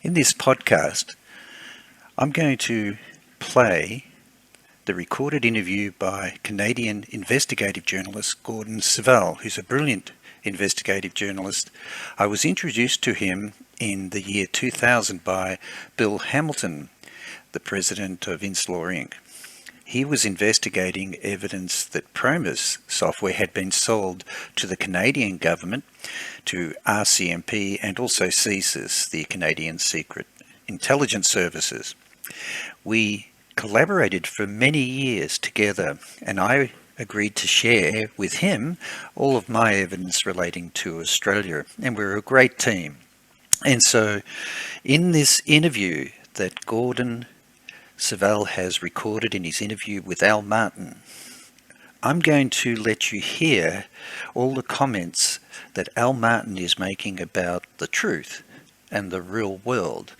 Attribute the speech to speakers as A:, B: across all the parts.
A: In this podcast, I'm going to play the recorded interview by Canadian investigative journalist Gordon SIVELL, who's a brilliant investigative journalist. I was introduced to him in the year 2000 by Bill Hamilton, the president of Inslaw Inc. He was investigating evidence that PROMIS software had been sold to the Canadian government, to RCMP and also CSIS, the Canadian Secret Intelligence Services. We collaborated for many years together, and I agreed to share with him all of my evidence relating to Australia, and we're a great team. And so in this interview that Gordon SIVELL has recorded in his interview with Al Martin, I'm going to let you hear all the comments that Al Martin is making about the truth and the real world.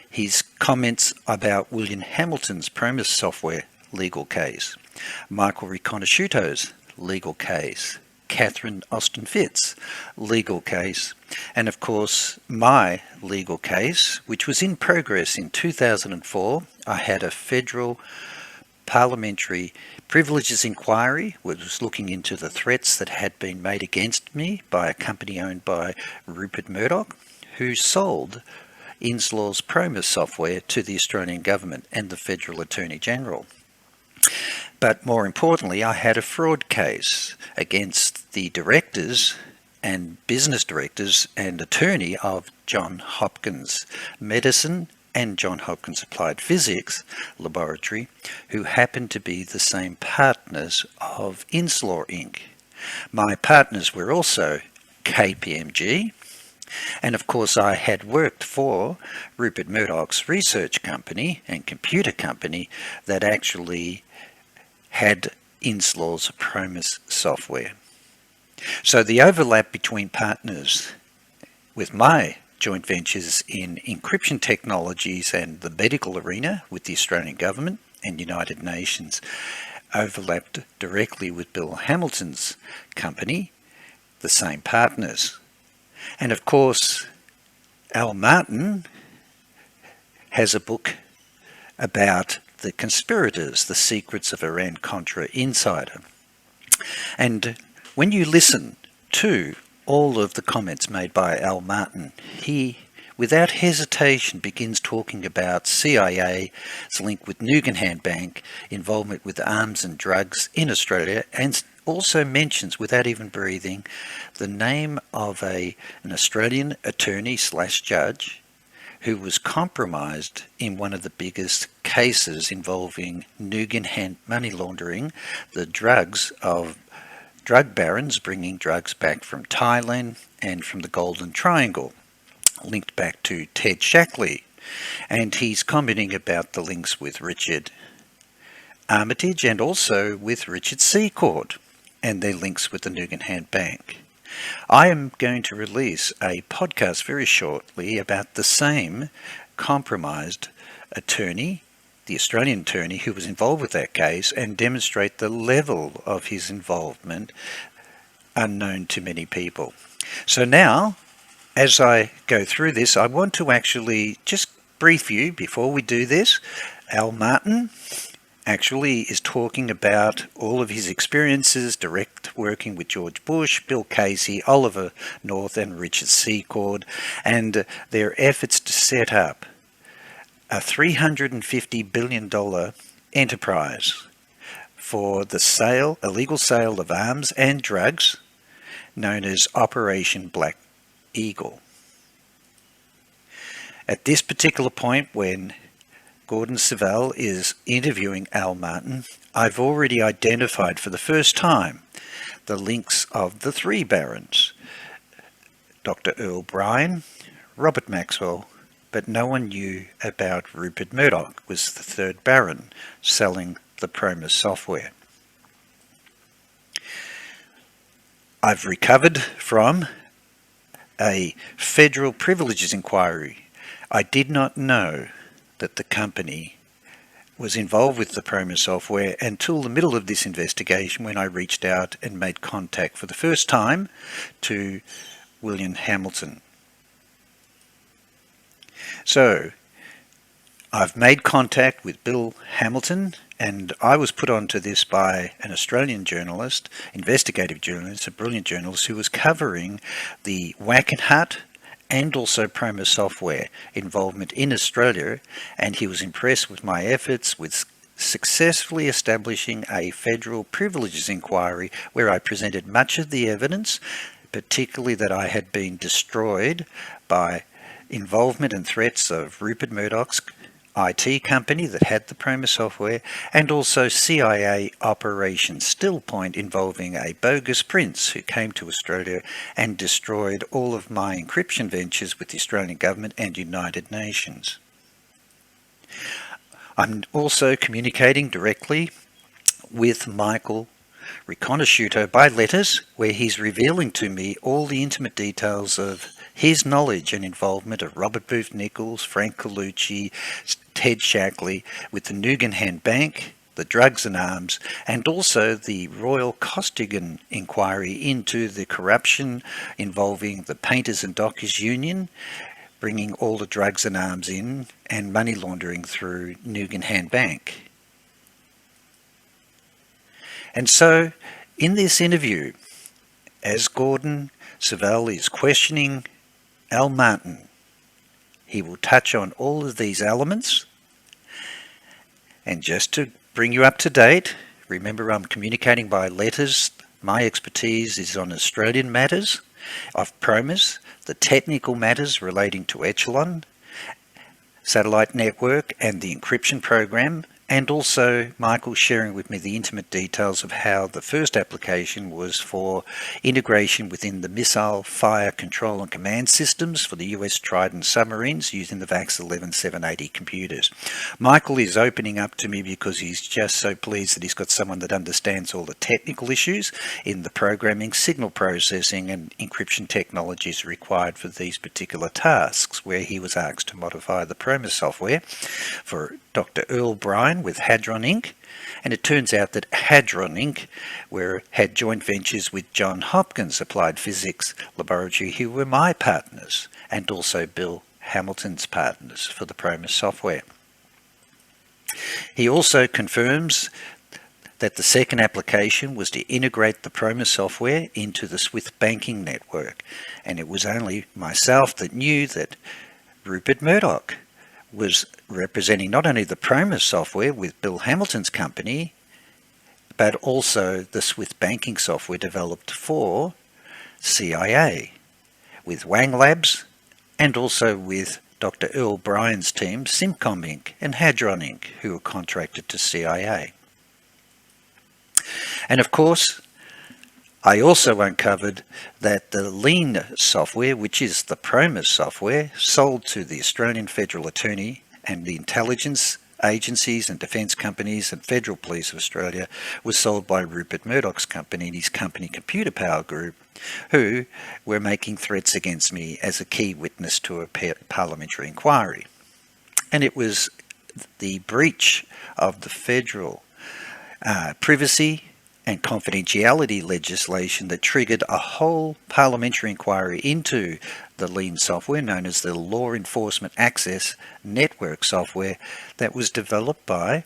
A: His comments about William Hamilton's PROMIS software legal case, Michael RICONOSCIUTO'S legal case, Catherine Austin Fitts legal case, and of course my legal case, which was in progress in 2004. I had a federal parliamentary privileges inquiry, which was looking into the threats that had been made against me by a company owned by Rupert Murdoch, who sold Inslaw's PROMIS software to the Australian government and the Federal Attorney General. But more importantly, I had a fraud case against the directors and business directors and attorney of Johns Hopkins Medicine and Johns Hopkins Applied Physics Laboratory, who happened to be the same partners of Inslaw Inc. My partners were also KPMG, and of course I had worked for Rupert Murdoch's research company and computer company that actually had Inslaw's PROMIS software. So the overlap between partners with my joint ventures in encryption technologies and the medical arena with the Australian government and United Nations overlapped directly with Bill Hamilton's company, the same partners. And of course, Al Martin has a book about the conspirators, the secrets of Iran-Contra Insider. And when you listen to all of the comments made by Al Martin, he, without hesitation, begins talking about CIA's link with NUGAN Bank, involvement with arms and drugs in Australia, and also mentions, without even breathing, the name of an Australian attorney/judge who was compromised in one of the biggest cases involving NUGAN money laundering, the drugs of drug barons bringing drugs back from Thailand and from the Golden Triangle, linked back to Ted Shackley. And he's commenting about the links with Richard Armitage and also with Richard Secord and their links with the NUGAN Bank. I am going to release a podcast very shortly about the same compromised attorney, the Australian attorney who was involved with that case, and demonstrate the level of his involvement unknown to many people. So now, as I go through this, I want to actually just brief you before we do this. Al Martin actually is talking about all of his experiences direct working with George Bush, Bill Casey, Oliver North and Richard Secord, and their efforts to set up a $350 billion enterprise for the illegal sale of arms and drugs, known as Operation Black Eagle. At this particular point, when Gordon SIVELL is interviewing Al Martin, I've already identified for the first time the links of the three barons, Dr. Earl Bryan, Robert Maxwell, but no one knew about Rupert Murdoch, was the third baron selling the PROMIS software. I've recovered from a federal privileges inquiry. I did not know that the company was involved with the PROMIS software until the middle of this investigation, when I reached out and made contact for the first time to William Hamilton. So I've made contact with Bill Hamilton, and I was put onto this by an Australian journalist, investigative journalist, a brilliant journalist who was covering the Wackenhut and also PROMIS software involvement in Australia, and he was impressed with my efforts with successfully establishing a federal privileges inquiry where I presented much of the evidence, particularly that I had been destroyed by involvement and threats of Rupert Murdoch's IT company that had the PROMIS software, and also CIA Operation Stillpoint involving a bogus prince who came to Australia and destroyed all of my encryption ventures with the Australian government and United Nations. I'm also communicating directly with Michael RICONOSCIUTO by letters, where he's revealing to me all the intimate details of his knowledge and involvement of Robert Booth Nichols, Frank Colucci, Ted Shackley with the NUGAN Bank, the drugs and arms, and also the Royal Costigan inquiry into the corruption involving the Painters and Dockers Union, bringing all the drugs and arms in, and money laundering through NUGAN Bank. And so, in this interview, as Gordon SIVELL is questioning Al Martin, he will touch on all of these elements. And just to bring you up to date, remember I'm communicating by letters. My expertise is on Australian matters of PROMIS, the technical matters relating to Echelon, satellite network and the encryption program, and also Michael sharing with me the intimate details of how the first application was for integration within the missile fire control and command systems for the US Trident submarines using the VAX 11780 computers. Michael is opening up to me because he's just so pleased that he's got someone that understands all the technical issues in the programming, signal processing and encryption technologies required for these particular tasks, where he was asked to modify the PROMIS software for Dr. Earl Bryan with Hadron Inc. And it turns out that Hadron Inc. had joint ventures with Johns Hopkins Applied Physics Laboratory, who were my partners, and also Bill Hamilton's partners for the PROMIS software. He also confirms that the second application was to integrate the PROMIS software into the Swift banking network, and it was only myself that knew that Rupert Murdoch was representing not only the PROMIS software with Bill Hamilton's company, but also the Swift banking software developed for CIA with Wang Labs, and also with Dr. Earl Bryan's team, Simcom Inc. and Hadron Inc., who were contracted to CIA. And of course, I also uncovered that the lean software, which is the PROMIS software, sold to the Australian Federal Attorney and the intelligence agencies and defence companies and Federal Police of Australia, was sold by Rupert Murdoch's company and his company Computer Power Group, who were making threats against me as a key witness to a parliamentary inquiry. And it was the breach of the federal privacy and confidentiality legislation that triggered a whole parliamentary inquiry into the lean software known as the Law Enforcement Access Network software that was developed by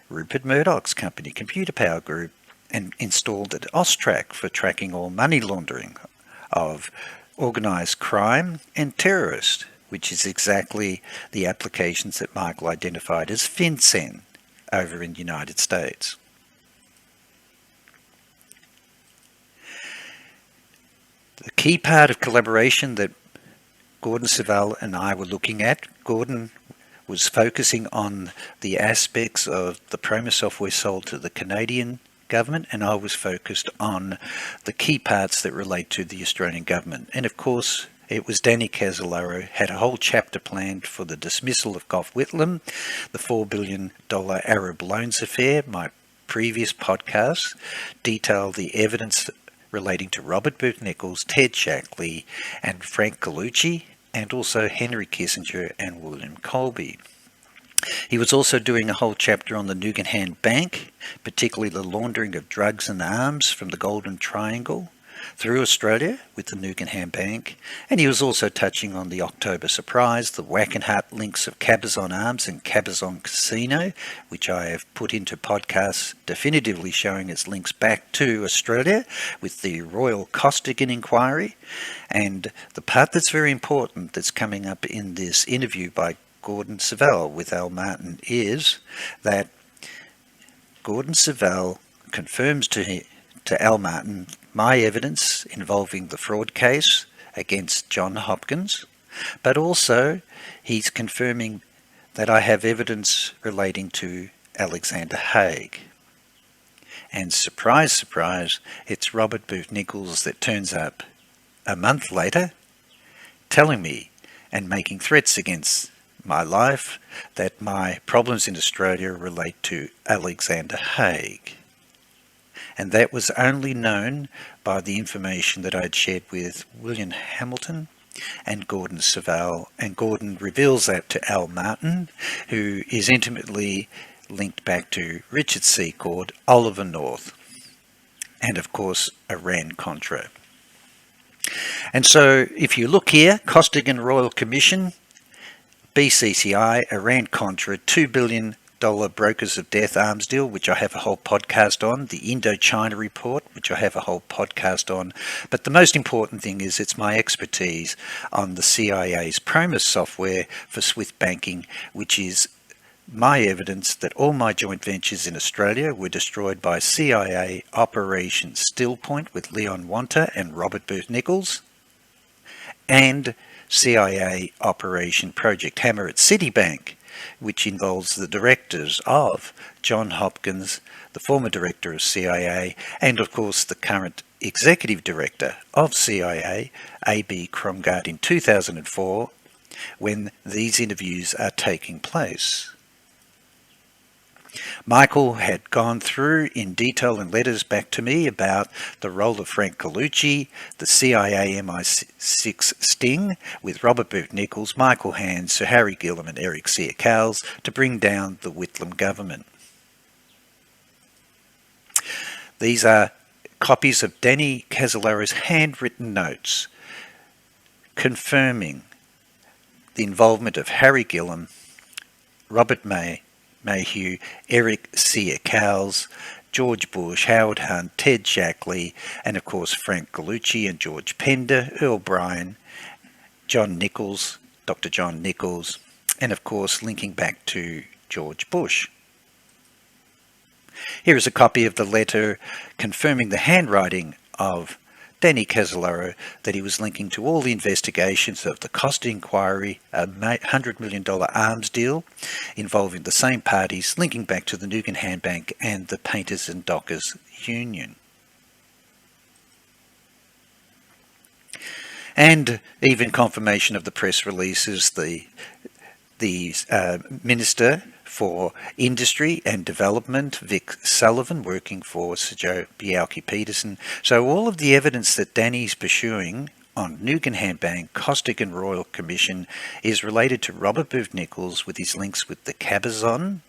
A: Rupert Murdoch's company, Computer Power Group, and installed at AUSTRAC for tracking all money laundering of organised crime and terrorist, which is exactly the applications that Michael identified as FinCEN over in the United States. The key part of collaboration that Gordon SIVELL and I were looking at, Gordon was focusing on the aspects of the PROMIS software sold to the Canadian government, and I was focused on the key parts that relate to the Australian government. And of course, it was Danny CASOLARO had a whole chapter planned for the dismissal of Gough Whitlam, the $4 billion Arab loans affair. My previous podcast detailed the evidence relating to Robert Booth Nichols, Ted Shackley, and Frank Colucci, and also Henry Kissinger and William Colby. He was also doing a whole chapter on the NUGAN Bank, particularly the laundering of drugs and arms from the Golden Triangle, through Australia with the NUGAN Bank, and he was also touching on the October surprise, the whack and hat links of Cabazon Arms and Cabazon Casino, which I have put into podcasts definitively showing its links back to Australia with the Royal Costigan inquiry, and the part that's very important that's coming up in this interview by Gordon Savelle with Al Martin is that Gordon Savelle confirms to Al Martin my evidence involving the fraud case against John Hopkins, but also he's confirming that I have evidence relating to Alexander Haig. And surprise, surprise, it's Robert Booth Nichols that turns up a month later telling me and making threats against my life that my problems in Australia relate to Alexander Haig. And that was only known by the information that I'd shared with William Hamilton and Gordon Savelle, and Gordon reveals that to Al Martin, who is intimately linked back to Richard Secord, Oliver North, and of course Iran-Contra. And so if you look here, Costigan Royal Commission, BCCI, Iran-Contra, $2 billion brokers of death arms deal, which I have a whole podcast on, the Indochina report, which I have a whole podcast on. But the most important thing is it's my expertise on the CIA's PROMIS software for SWIFT banking, which is my evidence that all my joint ventures in Australia were destroyed by CIA Operation Stillpoint with Leon Wanta and Robert Booth Nichols, and CIA Operation Project Hammer at Citibank, which involves the directors of John Hopkins, the former director of CIA, and of course the current executive director of CIA, A.B. Krongard, in 2004, when these interviews are taking place. Michael had gone through in detail in letters back to me about the role of Frank Colucci, the CIA MI6 sting with Robert Booth Nichols, Michael Hand, Sir Harry Gillam and Eric Sear-Cowles to bring down the Whitlam government. These are copies of Danny Casolaro's handwritten notes confirming the involvement of Harry Gillam, Robert Mayhew, Eric Sear-Cowles, George Bush, Howard Hunt, Ted Shackley, and of course Frank Colucci and George Pender, Earl Bryan, John Nichols, Dr. John Nichols, and of course linking back to George Bush. Here is a copy of the letter confirming the handwriting of Danny Casolaro that he was linking to all the investigations of the Costa inquiry, a $100 million arms deal involving the same parties, linking back to the NUGAN Bank and the Painters and Dockers Union. And even confirmation of the press releases, the Minister for Industry and Development, Vic Sullivan, working for Sir Joe Bialke-Peterson. So all of the evidence that Danny's pursuing on NUGAN Bank, Costigan Royal Commission is related to Robert Booth Nichols with his links with the Cabazon,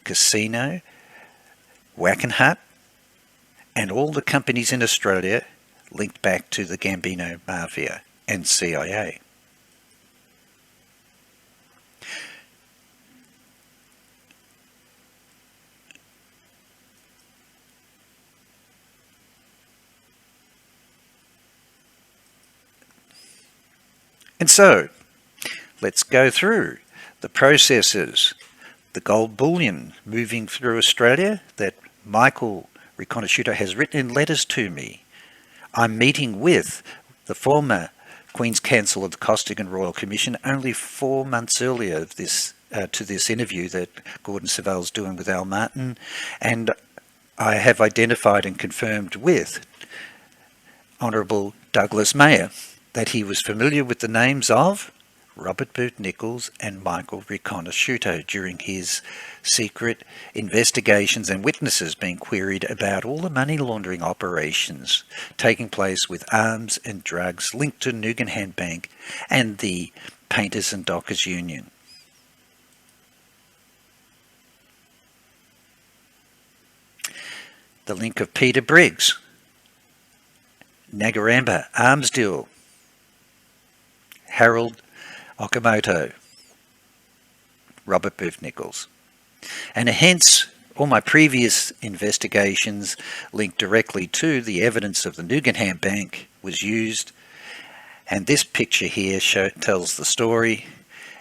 A: Casino, Wackenhut, and all the companies in Australia linked back to the Gambino Mafia and CIA. And so, let's go through the processes, the gold bullion moving through Australia that Michael RICONOSCIUTO has written in letters to me. I'm meeting with the former Queen's Counsel of the Costigan Royal Commission only 4 months earlier of this, to this interview that Gordon Savelle's doing with Al Martin, and I have identified and confirmed with Honourable Douglas Mayer that he was familiar with the names of Robert Booth Nichols and Michael RICONOSCIUTO during his secret investigations and witnesses being queried about all the money laundering operations taking place with arms and drugs linked to NUGAN Bank and the Painters and Dockers Union. The link of Peter Briggs, Nagaramba arms deal, Harold Okamoto, Robert Booth Nichols. And hence, all my previous investigations linked directly to the evidence of the NUGAN Bank was used. And this picture here tells the story.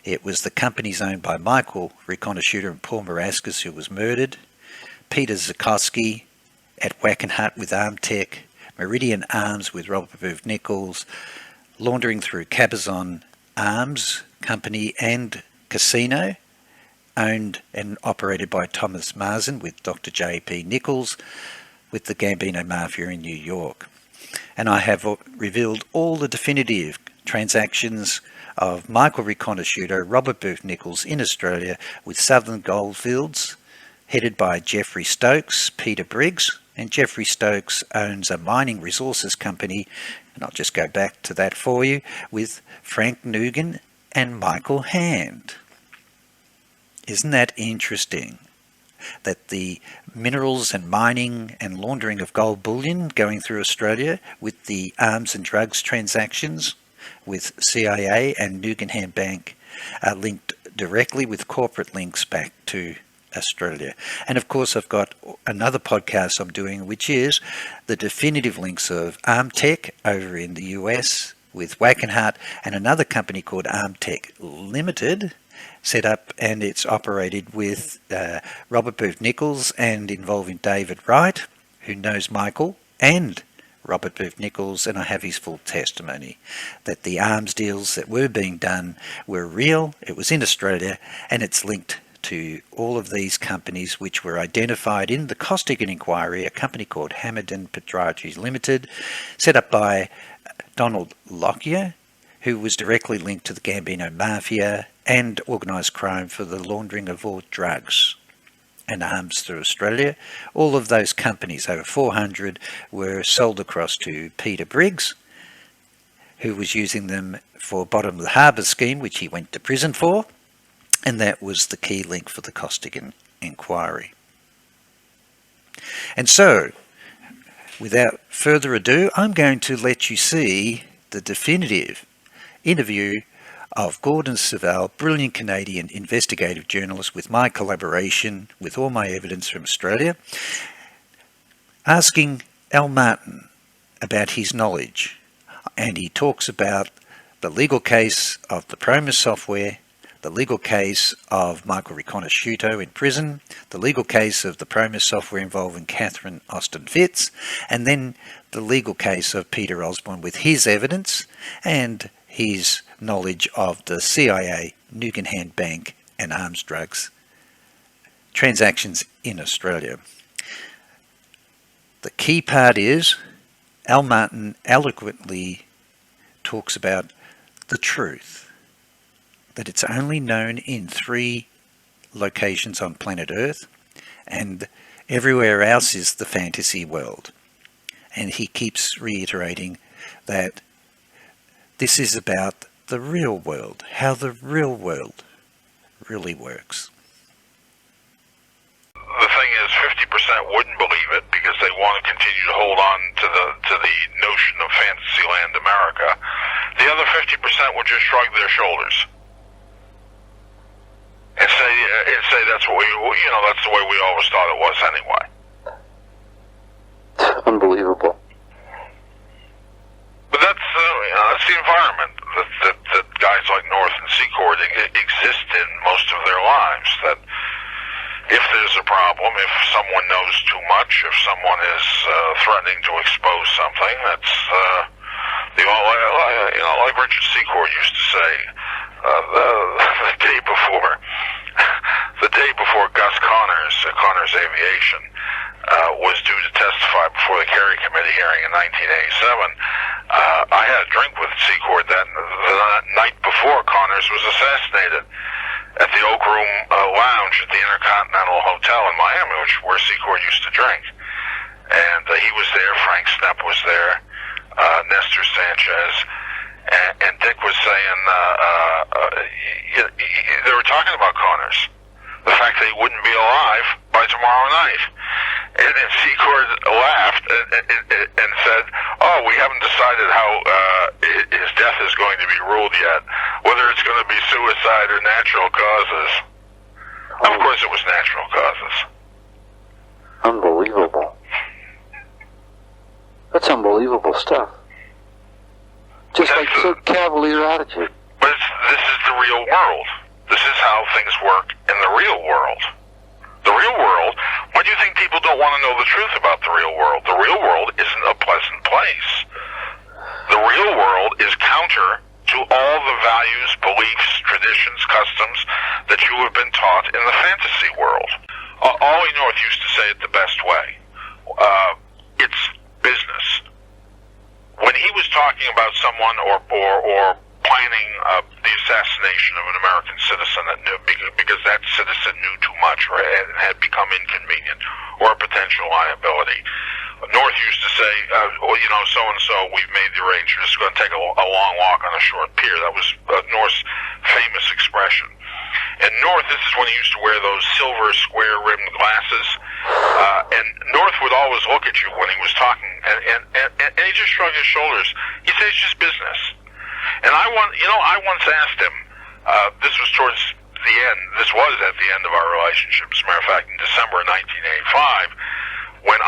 A: It was the companies owned by Michael RICONOSCIUTO and Paul Marascus who was murdered, Peter Zakowski at Wackenhut with Armtech, Meridian Arms with Robert Booth Nichols, laundering through Cabazon Arms Company and Casino, owned and operated by Thomas Marsden with Dr. J.P. Nichols, with the Gambino Mafia in New York. And I have revealed all the definitive transactions of Michael RICONOSCIUTO, Robert Booth Nichols in Australia with Southern Goldfields, headed by Jeffrey Stokes, Peter Briggs, and Jeffrey Stokes owns a mining resources company, and I'll just go back to that for you, with Frank NUGAN and Michael Hand. Isn't that interesting? That the minerals and mining and laundering of gold bullion going through Australia with the arms and drugs transactions with CIA and NUGAN Bank are linked directly with corporate links back to Australia. And of course I've got another podcast I'm doing which is the definitive links of Armtech over in the US with Wackenhut and another company called Armtech Limited set up, and it's operated with Robert Booth Nichols and involving David Wright, who knows Michael and Robert Booth Nichols, and I have his full testimony that the arms deals that were being done were real, it was in Australia, and it's linked to all of these companies which were identified in the Costigan inquiry, a company called Hamilton Proprietary Limited, set up by Donald Lockyer, who was directly linked to the Gambino Mafia and organised crime for the laundering of all drugs and arms through Australia. All of those companies, over 400, were sold across to Peter Briggs, who was using them for Bottom of the Harbour scheme, which he went to prison for, and that was the key link for the Costigan inquiry. And so, without further ado, I'm going to let you see the definitive interview of Gordon Sivell, brilliant Canadian investigative journalist, with my collaboration with all my evidence from Australia, asking Al Martin about his knowledge. And he talks about the legal case of the PROMIS software, the legal case of Michael RICONOSCIUTO in prison, the legal case of the PROMIS software involving Catherine Austin Fitz, and then the legal case of Peter Osborne with his evidence and his knowledge of the CIA, NUGAN Bank and arms drugs transactions in Australia. The key part is Al Martin eloquently talks about the truth, that it's only known in 3 locations on planet Earth, and everywhere else is the fantasy world. And he keeps reiterating that this is about the real world, how the real world really works.
B: The thing is, 50% wouldn't believe it because they want to continue to hold on to the notion of Fantasyland America. The other 50% would just shrug their shoulders and say that's what that's the way we always thought it was anyway.
C: Unbelievable.
B: But that's the environment that guys like North and Secord exist in most of their lives. That if there's a problem, if someone knows too much, if someone is threatening to expose something, that's like Richard Secord used to say the day before Gus Connors Aviation was due to testify before the Kerry Committee hearing in 1987. I had a drink with Secord the night before Connors was assassinated at the Oak Room Lounge at the Intercontinental Hotel in Miami, where Secord used to drink. And he was there, Frank Snepp was there, Nestor Sanchez, and Dick was saying, they were talking about Connors, the fact that he wouldn't be alive by tomorrow night. And then Secord laughed and said, "Oh, we haven't decided how his death is going to be ruled yet, whether it's going to be suicide or natural causes." Of course it was natural causes.
C: Unbelievable. That's unbelievable stuff. Just like so cavalier attitude.
B: But this is the real world. This is how things work in the real world. The real world, why do you think people don't want to know the truth about the real world? The real world isn't a pleasant place. The real world is counter to all the values, beliefs, traditions, customs that you have been taught in the fantasy world. Ollie North used to say it the best way. It's business. When he was talking about someone or planning the assassination of an American citizen that knew, because that citizen knew too much or had become inconvenient or a potential liability, North used to say, well, you know, so-and-so, we've made the arrangement. It's going to take a long walk on a short pier. That was North's famous expression. And North, this is when he used to wear those silver square-rimmed glasses. And North would always look at you when he was talking, and he just shrugged his shoulders. He said, it's just business. And I once asked him, this was towards the end, this was at the end of our relationship, as a matter of fact, in December of 1985, when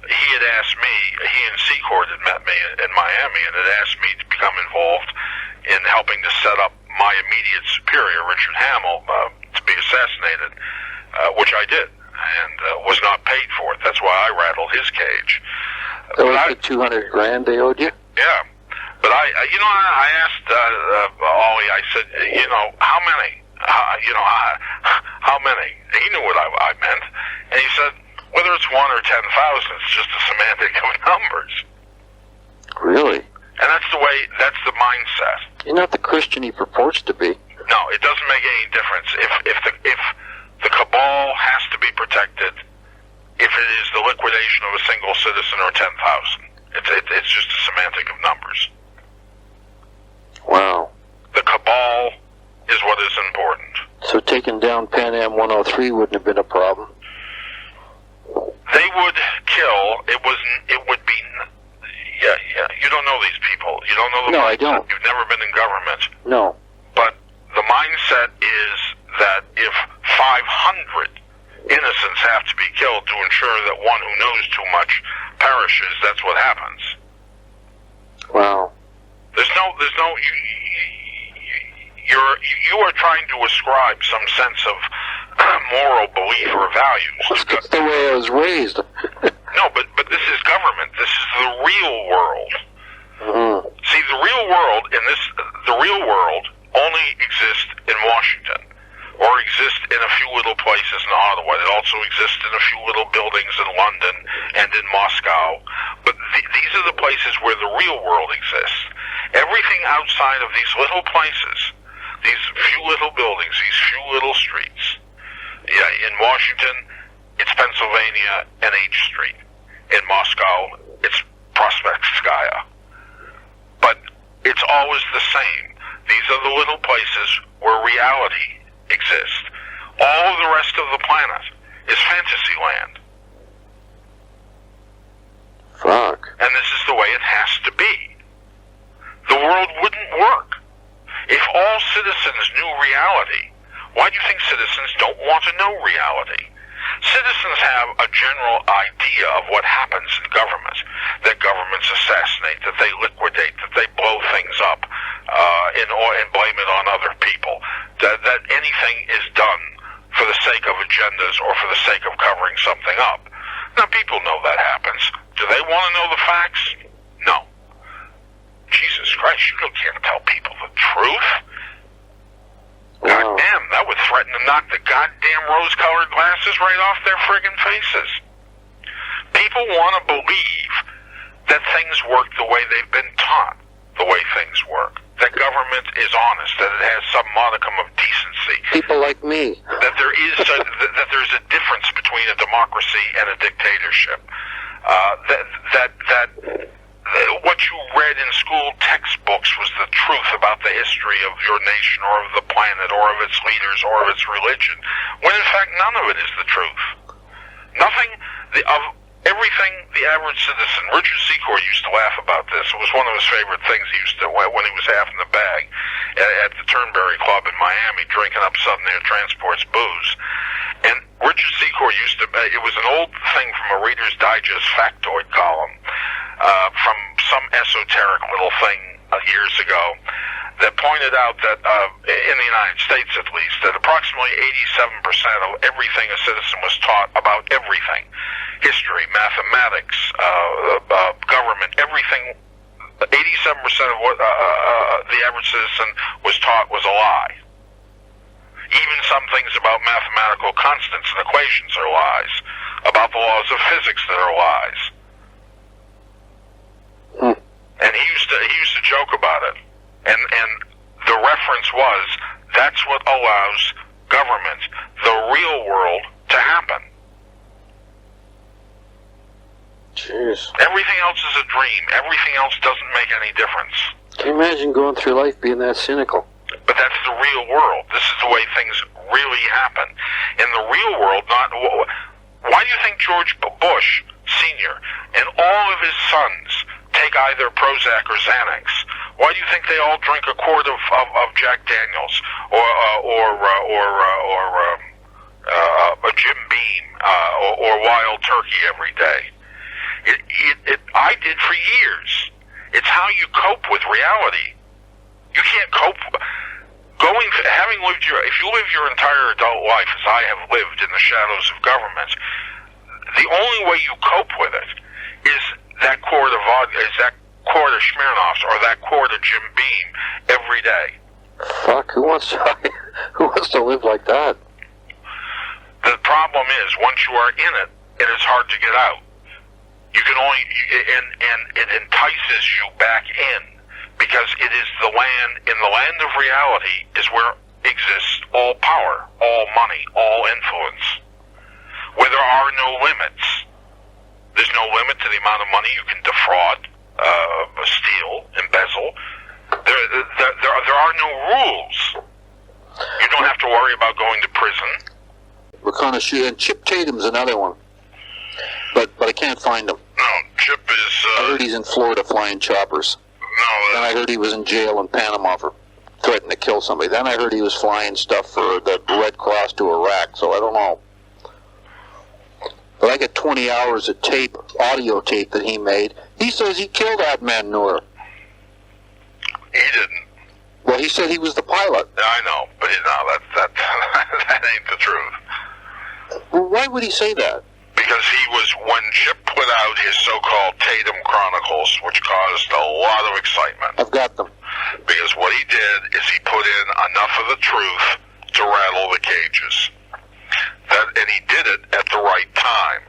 B: he had asked me, he and Secord had met me in Miami and had asked me to become involved in helping to set up my immediate superior, Richard Hamill, to be assassinated, which I did, and was not paid for it. That's why I rattled his cage.
C: That was the $200,000 they owed you?
B: Yeah. But I asked Ollie, I said, how many? How many? He knew what I meant. And he said, whether it's 1 or 10,000, it's just a semantic of numbers.
C: Really?
B: And that's the mindset.
C: You're not the Christian he purports to be.
B: No, it doesn't make any difference. If the cabal has to be protected, if it is the liquidation of a single citizen or 10,000, it's just a semantic of numbers.
C: Wow.
B: The cabal is what is important.
C: So taking down Pan Am 103 wouldn't have been a problem?
B: They would kill. It would be. Yeah. You don't know these people. You don't know the mindset.
C: I don't.
B: You've never been in government.
C: No.
B: But the mindset is that if 500 innocents have to be killed to ensure that one who knows too much perishes, that's what happens.
C: Wow.
B: You are trying to ascribe some sense of moral belief or values.
C: That's the way I was raised.
B: No, but this is government. This is the real world.
C: Mm-hmm.
B: See, the real world only exists in Washington, or exists in a few little places in Ottawa. It also exists in a few little buildings in London and in Moscow. But these are the places where the real world exists. Everything outside of these little places, these few little buildings, these few little streets. Yeah, in Washington, it's Pennsylvania and H Street. In Moscow, it's Prospetskaya. But it's always the same. These are the little places where reality exists. All of the rest of the planet is fantasy land.
C: Fuck.
B: And this is the way it has to be. The world wouldn't work. If all citizens knew reality, why do you think citizens don't want to know reality? Citizens have a general idea of what happens in government, that governments assassinate, that they liquidate, that they blow things up, and blame it on other people, that anything is done for the sake of agendas or for the sake of covering something up. Now, people know that happens. Do they want to know the facts? No. Jesus Christ, you can't tell people the truth.
C: Wow.
B: Goddamn, that would threaten to knock the goddamn rose-colored glasses right off their friggin' faces. People want to believe that things work the way they've been taught, the way things work. That government is honest, that it has some modicum of decency.
C: People like me.
B: That there's a difference between a democracy and a dictatorship. What you read in school textbooks was the truth about the history of your nation or of the planet or of its leaders or of its religion, when in fact none of it is the truth. of everything the average citizen, Richard Secor used to laugh about this. It was one of his favorite things he used to, when he was half in the bag at the Turnberry Club in Miami, drinking up Southern Air Transport's booze. And Richard Secor used to, it was an old thing from a Reader's Digest factoid column, from some esoteric little thing years ago, that pointed out that in the United States at least, that approximately 87% of everything a citizen was taught about everything, history, mathematics, government, everything, 87% of what the average citizen was taught was a lie. Even some things about mathematical constants and equations are lies, about the laws of physics that are lies. And he used to joke about it. And the reference was, that's what allows government, the real world, to happen.
C: Jeez.
B: Everything else is a dream. Everything else doesn't make any difference.
C: Can you imagine going through life being that cynical?
B: But that's the real world. This is the way things really happen. In the real world, why do you think George Bush Sr. and all of his sons take either Prozac or Xanax? Why do you think they all drink a quart of Jack Daniels or a Jim Beam or Wild Turkey every day? I did for years. It's how you cope with reality. You can't cope. If you live your entire adult life as I have lived in the shadows of government, the only way you cope with it is that quart of vodka, is that quart of Smirnoffs, or that quart of Jim Beam every day.
C: Fuck, who wants to live like that?
B: The problem is, once you are in it, it is hard to get out. You can only, and it entices you back in, because it is in the land of reality is where exists all power, all money, all influence, where there are no limits. There's no limit to the amount of money you can defraud, steal, embezzle. There are no rules. You don't have to worry about going to prison.
C: RICONOSCIUTO, and Chip Tatum's another one, but I can't find him.
B: No, Chip is...
C: I heard he's in Florida flying choppers.
B: No,
C: Then I heard he was in jail in Panama for threatening to kill somebody. Then I heard he was flying stuff for the Red Cross to Iraq, so I don't know. But I got 20 hours of tape, audio tape that he made. He says he killed Adnan Noor.
B: he didn't.
C: Well, he said he was the pilot.
B: I know, but that ain't the truth.
C: Well, why would he say that?
B: Because he was, when Chip put out his so-called Tatum Chronicles, which caused a lot of excitement.
C: I've got them.
B: Because what he did is he put in enough of the truth to rattle the cages. And he did it at the right time.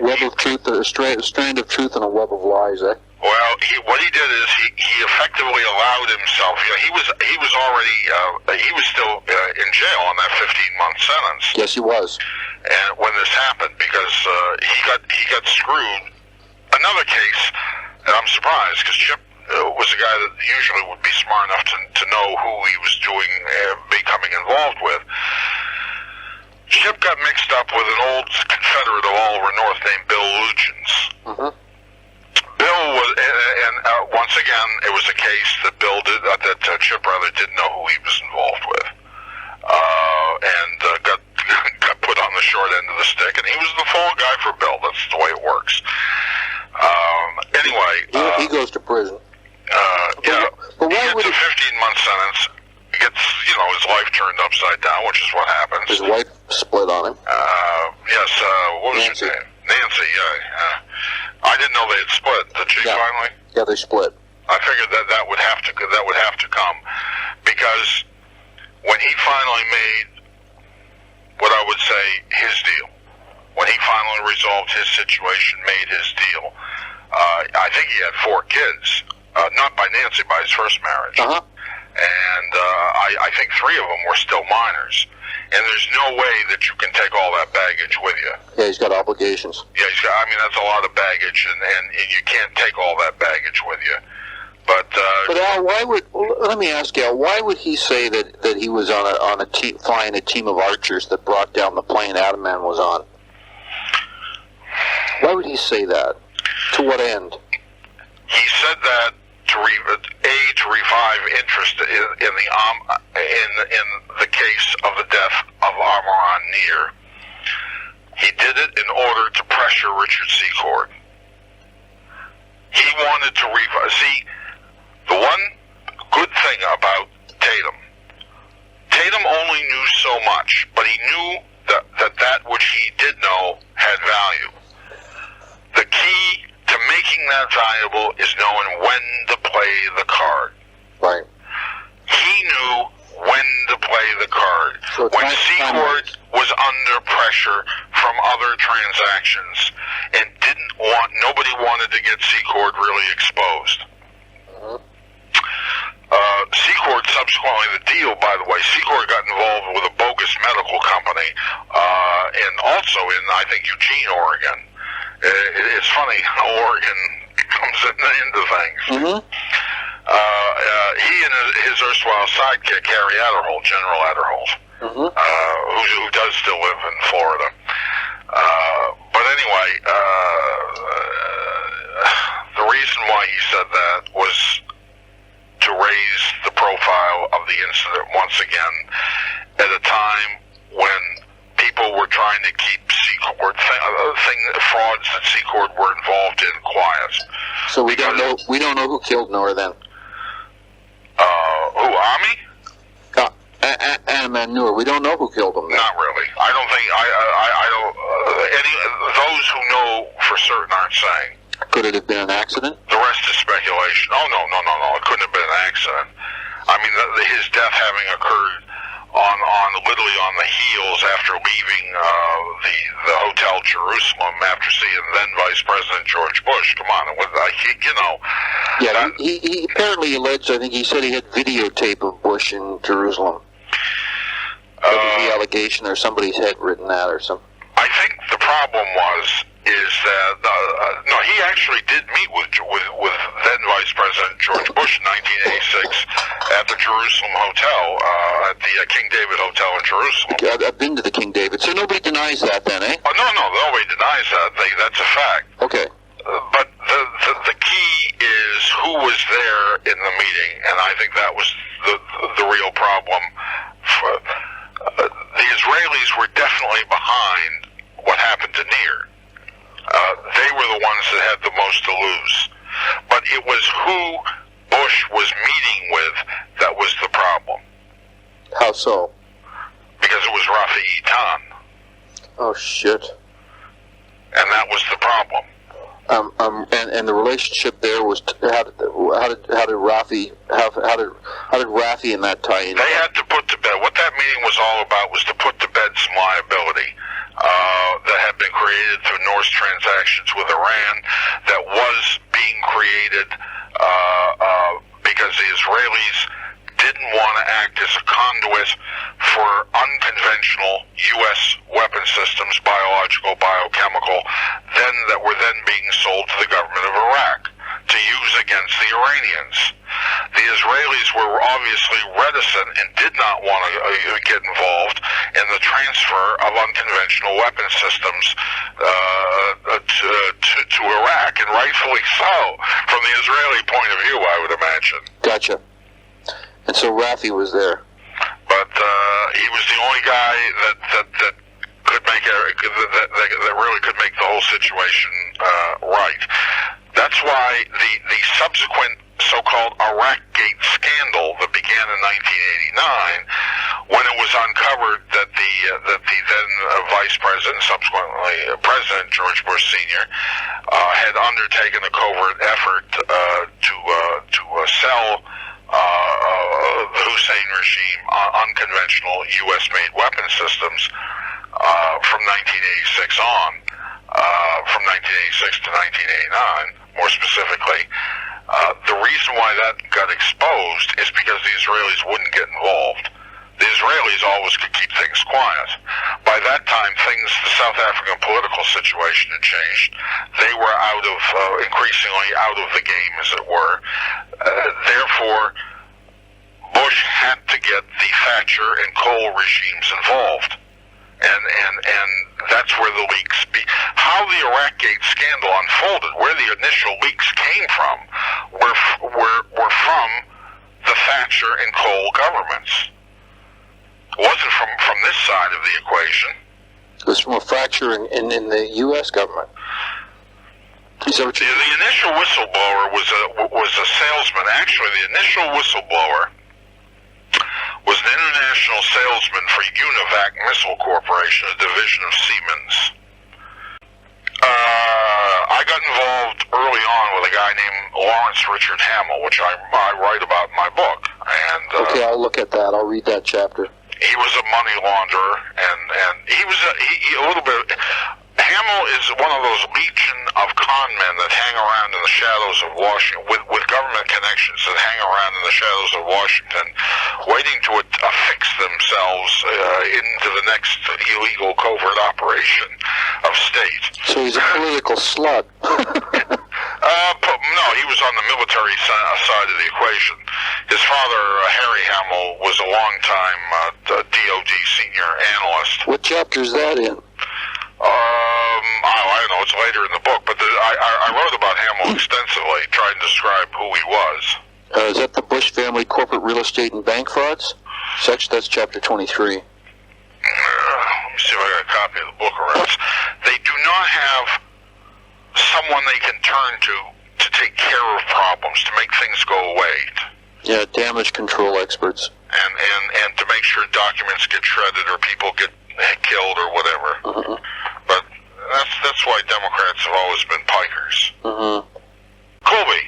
C: Web of truth, a strand of truth and a web of lies, eh?
B: Well, what he did is he effectively allowed himself. He was already he was still in jail on that 15-month sentence.
C: Yes, he was.
B: And when this happened, because he got screwed. Another case, and I'm surprised because Chip was a guy that usually would be smart enough to know who he was becoming involved with. Chip got mixed up with an old Confederate of Oliver North named Bill Luchins. Mm-hmm. Bill was, and once again, it was a case that Chip didn't know who he was involved with, and got put on the short end of the stick, and he was the fall guy for Bill. That's the way it works. Anyway,
C: he goes to prison.
B: Yeah,
C: but
B: he gets a 15-month sentence. He gets, his life turned upside down, which is what happens.
C: His wife split on him.
B: Yes. What was
C: Nancy.
B: her name? Nancy. Yeah. I didn't know they had split. Did she finally?
C: Yeah, they split.
B: I figured that would have to come, because when he finally made what I would say his deal, when he finally resolved his situation, made his deal, I think he had 4 kids, not by Nancy, by his first marriage.
C: Uh-huh.
B: And I think 3 of them were still minors. And there's no way that you can take all that baggage with you.
C: Yeah, he's got obligations.
B: Yeah, that's a lot of baggage, and you can't take all that baggage with you. But
C: Al, let me ask you, Al, why would he say that he was on a team, flying a team of archers that brought down the plane Adam Man was on? Why would he say that? To what end?
B: He said that to revive interest in the case of the death of Amaran Nir. He did it in order to pressure Richard Secord. He wanted to revive. See, the one good thing about Tatum only knew so much, but he knew that which he did know had value. The key to making that valuable is knowing when to play the card.
C: Right.
B: He knew when to play the card.
C: So
B: when Secord was under pressure from other transactions and nobody wanted to get Secord really exposed. Secord, subsequently the deal, by the way, Secord got involved with a bogus medical company, and also in, I think, Eugene, Oregon. It's funny how Oregon comes into things. He and his erstwhile sidekick, Harry Adderholt, General Adderholt, who does still live in Florida. But anyway, the reason why he said that was to raise the profile of the incident once again at a time when people were trying to keep Secord, frauds that Secord were involved in, quiet.
C: So we don't know who killed Nor then.
B: Who, Ami?
C: Amaran Nir. We don't know who killed him.
B: Not really. I don't think. I don't. Those who know for certain aren't saying.
C: Could it have been an accident?
B: The rest is speculation. Oh, no. It couldn't have been an accident. I mean, his death having occurred literally on the heels after leaving the Hotel Jerusalem after seeing then Vice President George Bush. Come on,
C: Yeah, he apparently alleged, I think he said he had videotape of Bush in Jerusalem. That was the allegation, or somebody's head written that or something.
B: I think the problem is that he actually did meet with then Vice President George Bush in 1986 at the Jerusalem Hotel, at the King David Hotel in Jerusalem.
C: I've been to the King David, so nobody denies that then, eh?
B: Oh, no, nobody denies that. That's a fact.
C: Okay.
B: But the key is who was there in the meeting, and I think that was the real problem. The Israelis were definitely behind what happened to Nir. They were the ones that had the most to lose. But it was who Bush was meeting with that was the problem.
C: How so?
B: Because it was Rafi Eitan.
C: Oh, shit.
B: And that was the problem.
C: And the relationship there was how did Rafi and that tie in?
B: They had to put to bed what that meeting was all about, was to put to bed some liability that had been created through North's transactions with Iran, that was being created because the Israelis didn't want to act as a conduit for unconventional U.S. weapon systems, biological, biochemical, that were then being sold to the government of Iraq to use against the Iranians. The Israelis were obviously reticent and did not want to get involved in the transfer of unconventional weapon systems to Iraq, and rightfully so, from the Israeli point of view, I would imagine.
C: Gotcha. And so Rafi was there.
B: But he was the only guy that could make that really could make the whole situation right. That's why the subsequent so-called Iraq-gate scandal that began in 1989, when it was uncovered that the then Vice President, subsequently President George Bush Sr., had undertaken a covert effort to sell the Hussein regime unconventional U.S.-made weapon systems from 1986 on, from 1986 to 1989, more specifically. The reason why that got exposed is because the Israelis wouldn't get involved. The Israelis always could keep things quiet. By that time, the South African political situation had changed. They were increasingly out of the game, as it were. Therefore, Bush had to get the Thatcher and Cole regimes involved. And that's where the leaks how the Iraqgate scandal unfolded, where the initial leaks came from, were from the Thatcher and Cole governments. It wasn't from this side of the equation.
C: It was from a fracture in the U.S. government. Is that what you
B: the initial whistleblower was a salesman. Actually, the initial whistleblower was an international salesman for Univac Missile Corporation, a division of Siemens. I got involved early on with a guy named Lawrence Richard Hamill, which I write about in my book. And
C: okay, I'll look at that. I'll read that chapter.
B: He was a money launderer, and he was a little bit. Hamill is one of those legion of con men that hang around in the shadows of Washington, with government connections that hang around in the shadows of Washington, waiting to affix themselves into the next illegal covert operation of state.
C: So he's a political slut.
B: No, he was on the military side of the equation. His father, Harry Hamill, was a long-time DOD senior analyst.
C: What chapter is that in?
B: I don't know, it's later in the book, but I wrote about Hamill extensively, trying to describe who he was.
C: Is that the Bush family corporate real estate and bank frauds? That's chapter 23.
B: Let me see if I got a copy of the book around. They do not have someone they can turn to take care of problems, to make things go away.
C: Yeah, damage control experts.
B: And to make sure documents get shredded or people get killed or whatever.
C: Mm-hmm.
B: But that's why Democrats have always been pikers.
C: Mm-hmm.
B: Colby.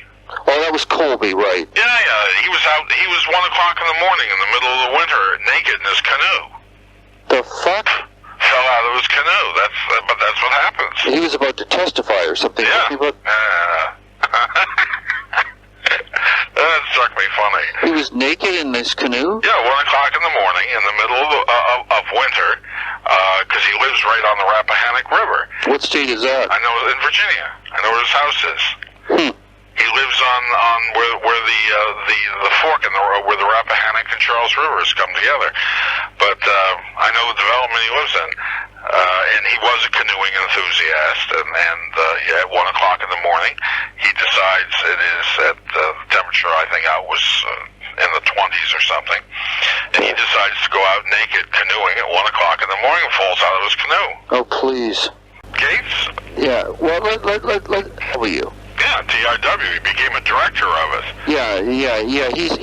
C: Oh, that was Colby, right?
B: Yeah. He was out. He was 1 o'clock in the morning in the middle of the winter, naked in his canoe.
C: The fuck?
B: Fell out of his canoe. But that's what happens.
C: He was about to testify or something.
B: Yeah. That struck me funny.
C: He was naked in his canoe?
B: Yeah, 1 o'clock in the morning in the middle of winter, because he lives right on the Rappahannock River.
C: What state is that?
B: I know, in Virginia. I know where his house is. He lives on where the fork in where the Rappahannock and Charles Rivers come together. But I know the development he lives in. And he was a canoeing enthusiast, and at 1 o'clock in the morning, he decides it is at the temperature, I think I was in the 20s or something, and he decides to go out naked canoeing at 1 o'clock in the morning and falls out of his canoe.
C: Oh, please.
B: Gates?
C: Yeah, well, let how are you?
B: Yeah, TRW. He became a director of it.
C: Yeah. He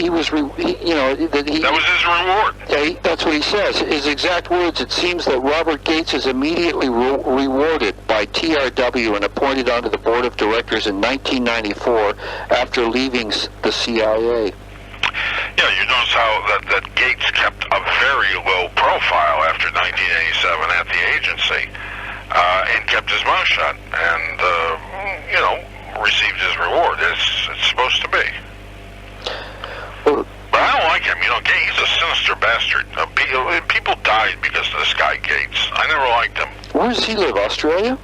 C: was,
B: that was his reward.
C: Yeah, that's what he says. His exact words: "It seems that Robert Gates is immediately rewarded by TRW and appointed onto the board of directors in 1994 after leaving the CIA."
B: Yeah, you notice how that Gates kept a very low profile after 1987 at the agency, and kept his mouth shut, and received his reward. It's supposed to be.
C: Well,
B: but I don't like him. He's a sinister bastard. People died because of this guy Gates. I never liked him.
C: Where does he live? Australia?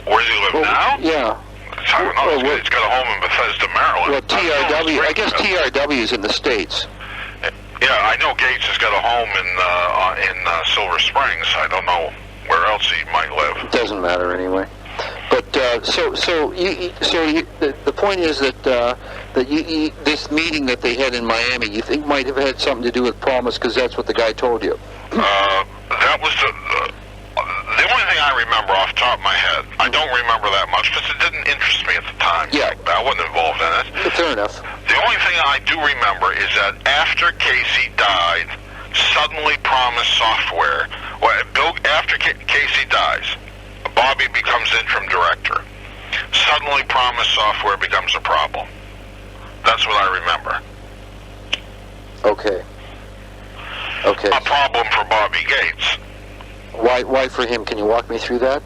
B: Where does he live now?
C: Yeah.
B: I don't know. He's got a home in Bethesda, Maryland.
C: Well, TRW. I guess TRW is in the States.
B: Yeah, I know Gates has got a home in Silver Springs. I don't know where else he might live.
C: It doesn't matter anyway. But the point is that this meeting that they had in Miami, you think might have had something to do with PROMIS, because that's what the guy told you.
B: That was the only thing I remember off the top of my head. I don't remember that much because it didn't interest me at the time.
C: Yeah,
B: I wasn't involved in it.
C: Fair enough.
B: The only thing I do remember is that after Casey died, suddenly PROMIS software. After Casey dies, Bobby becomes interim director. Suddenly, PROMIS software becomes a problem. That's what I remember.
C: Okay.
B: A problem for Bobby Gates.
C: Why for him? Can you walk me through that?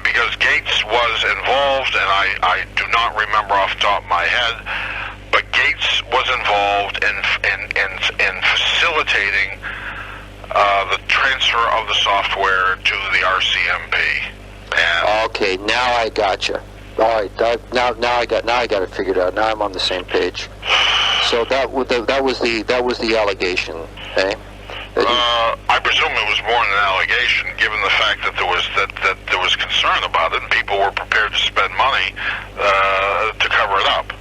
B: Because Gates was involved, and I do not remember off the top of my head, but Gates was involved in facilitating the transfer of the software to the RCMP.
C: Okay, now I got you. All right, now I got it figured out. Now I'm on the same page. So that was the allegation, okay?
B: I presume it was more than an allegation. aviation, given the fact that there was concern about it, and people were prepared to spend money to cover it up.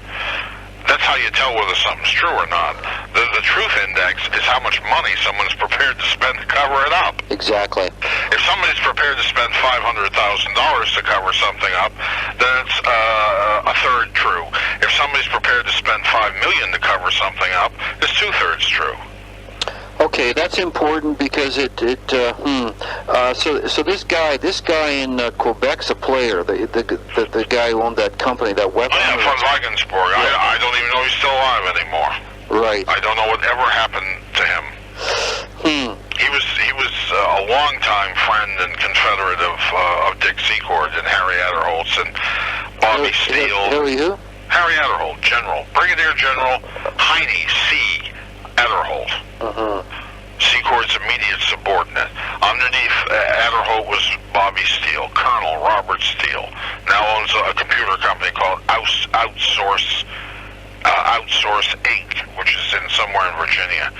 B: That's how you tell whether something's true or not. The truth index is how much money someone's prepared to spend to cover it up.
C: Exactly.
B: If somebody's prepared to spend $500,000 to cover something up, then it's a third true. If somebody's prepared to spend $5 million to cover something up, it's two-thirds true.
C: Okay, that's important because so this guy in Quebec's a player, the guy who owned that company, that weapon.
B: Oh, yeah, von Wagensborg.
C: Yeah.
B: I don't even know he's still alive anymore.
C: Right.
B: I don't know whatever happened to him. He was a longtime friend and confederate of Dick Secord and Harry Adderholtz and Bobby Steele.
C: Harry who?
B: Harry Adderholt, General, Brigadier General Heine C. Adderholt. Secord's immediate subordinate. Underneath Adderholt was Bobby Steele, Colonel Robert Steele. Now owns a computer company called Outsource Inc., which is in somewhere in Virginia,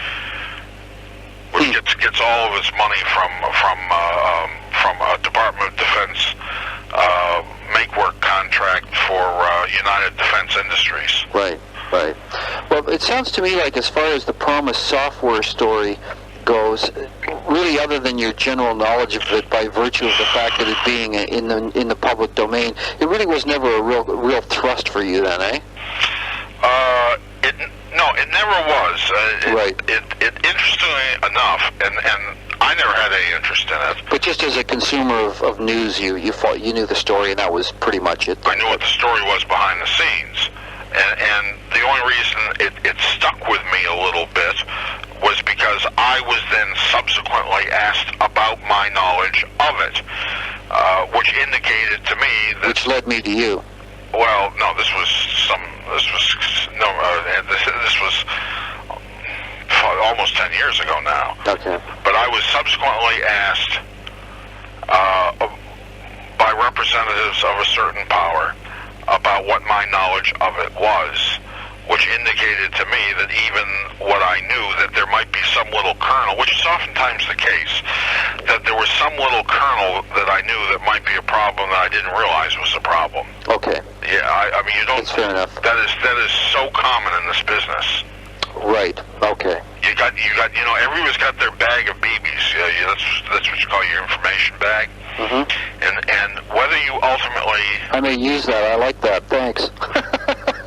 B: which gets all of its money from a Department of Defense make-work contract for United Defense Industries.
C: Right. Right. Well, it sounds to me like, as far as the PROMIS software story goes, really, other than your general knowledge of it by virtue of the fact that it being in the public domain, it really was never a real thrust for you then, eh?
B: No, it never was.
C: Right.
B: It interestingly enough, and I never had any interest in it.
C: But just as a consumer of news, you knew the story, and that was pretty much it.
B: I knew what the story was behind the scenes. And the only reason it stuck with me a little bit was because I was then subsequently asked about my knowledge of it, which indicated to me that...
C: Which led me to you.
B: Well, no, this was almost 10 years ago now.
C: Okay.
B: But I was subsequently asked by representatives of a certain power about what my knowledge of it was, which indicated to me that even what I knew, that there might be some little kernel, which is oftentimes the case, that there was some little kernel that I knew that might be a problem that I didn't realize was a problem.
C: Okay.
B: Yeah, I mean, you don't...
C: That's fair enough.
B: That is so common in this business.
C: Right. Okay.
B: You got, everyone's got their bag of BBs. That's what you call your information bag. And whether you ultimately...
C: I may use that. I like that. Thanks.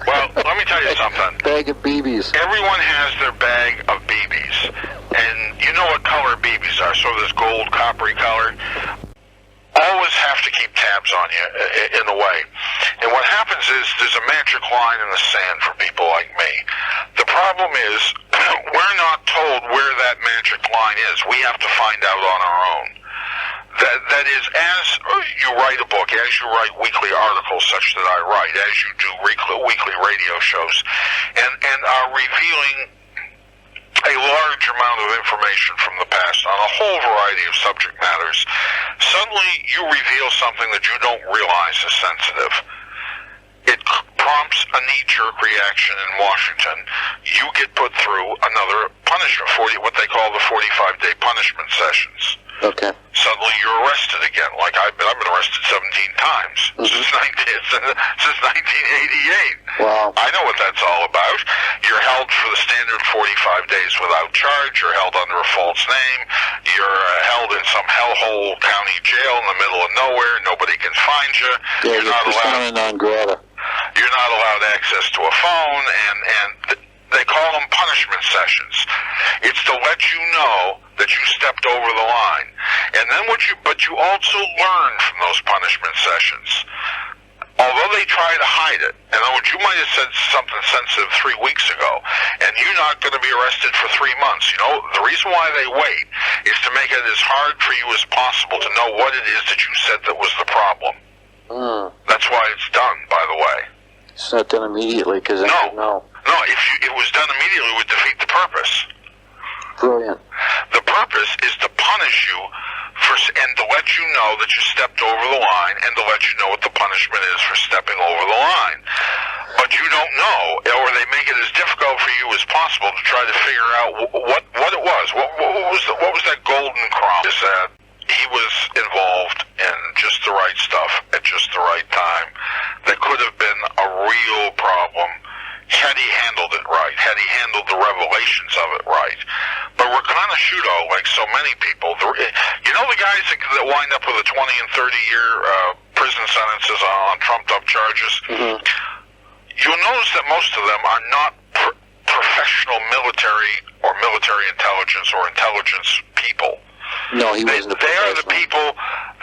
B: Well, let me tell you something.
C: Bag of BBs.
B: Everyone has their bag of BBs. And you know what color BBs are, so this gold, coppery color. Always have to keep tabs on you, in a way. And what happens is there's a magic line in the sand for people like me. The problem is we're not told where that magic line is. We have to find out on our own. That is, as you write a book, as you write weekly articles such that I write, as you do weekly radio shows, and are revealing a large amount of information from the past on a whole variety of subject matters, suddenly you reveal something that you don't realize is sensitive. It prompts a knee-jerk reaction in Washington. You get put through another punishment, what they call the 45-day punishment sessions.
C: Okay.
B: Suddenly you're arrested again. Like I've been arrested 17 times since 1988.
C: Wow.
B: I know what that's all about. You're held for the standard 45 days without charge. You're held under a false name. You're held in some hellhole county jail in the middle of nowhere. Nobody can find you.
C: Yeah,
B: You're not allowed.
C: Non grata.
B: You're not allowed access to a phone, and they call them punishment sessions. It's to let you know that you stepped over the line. And then but you also learn from those punishment sessions. Although they try to hide it, in other words, you might have said something sensitive 3 weeks ago, and you're not going to be arrested for 3 months. The reason why they wait is to make it as hard for you as possible to know what it is that you said that was the problem. That's why it's done, by the way.
C: It's not done immediately, because
B: No, if it was done immediately, it would defeat the purpose.
C: Brilliant.
B: The purpose is to punish you and to let you know that you stepped over the line, and to let you know what the punishment is for stepping over the line. But you don't know, or they make it as difficult for you as possible to try to figure out what it was. What was that golden crumb? Is that he was involved in just the right stuff at just the right time that could have been a real problem had he handled it right, had he handled the revelations of it right. But RICONOSCIUTO, like so many people, you know the guys that wind up with a 20 and 30-year prison sentences on trumped-up charges?
C: Mm-hmm.
B: You'll notice that most of them are not professional military or military intelligence or intelligence people.
C: No, he wasn't a
B: They are the
C: professional.
B: people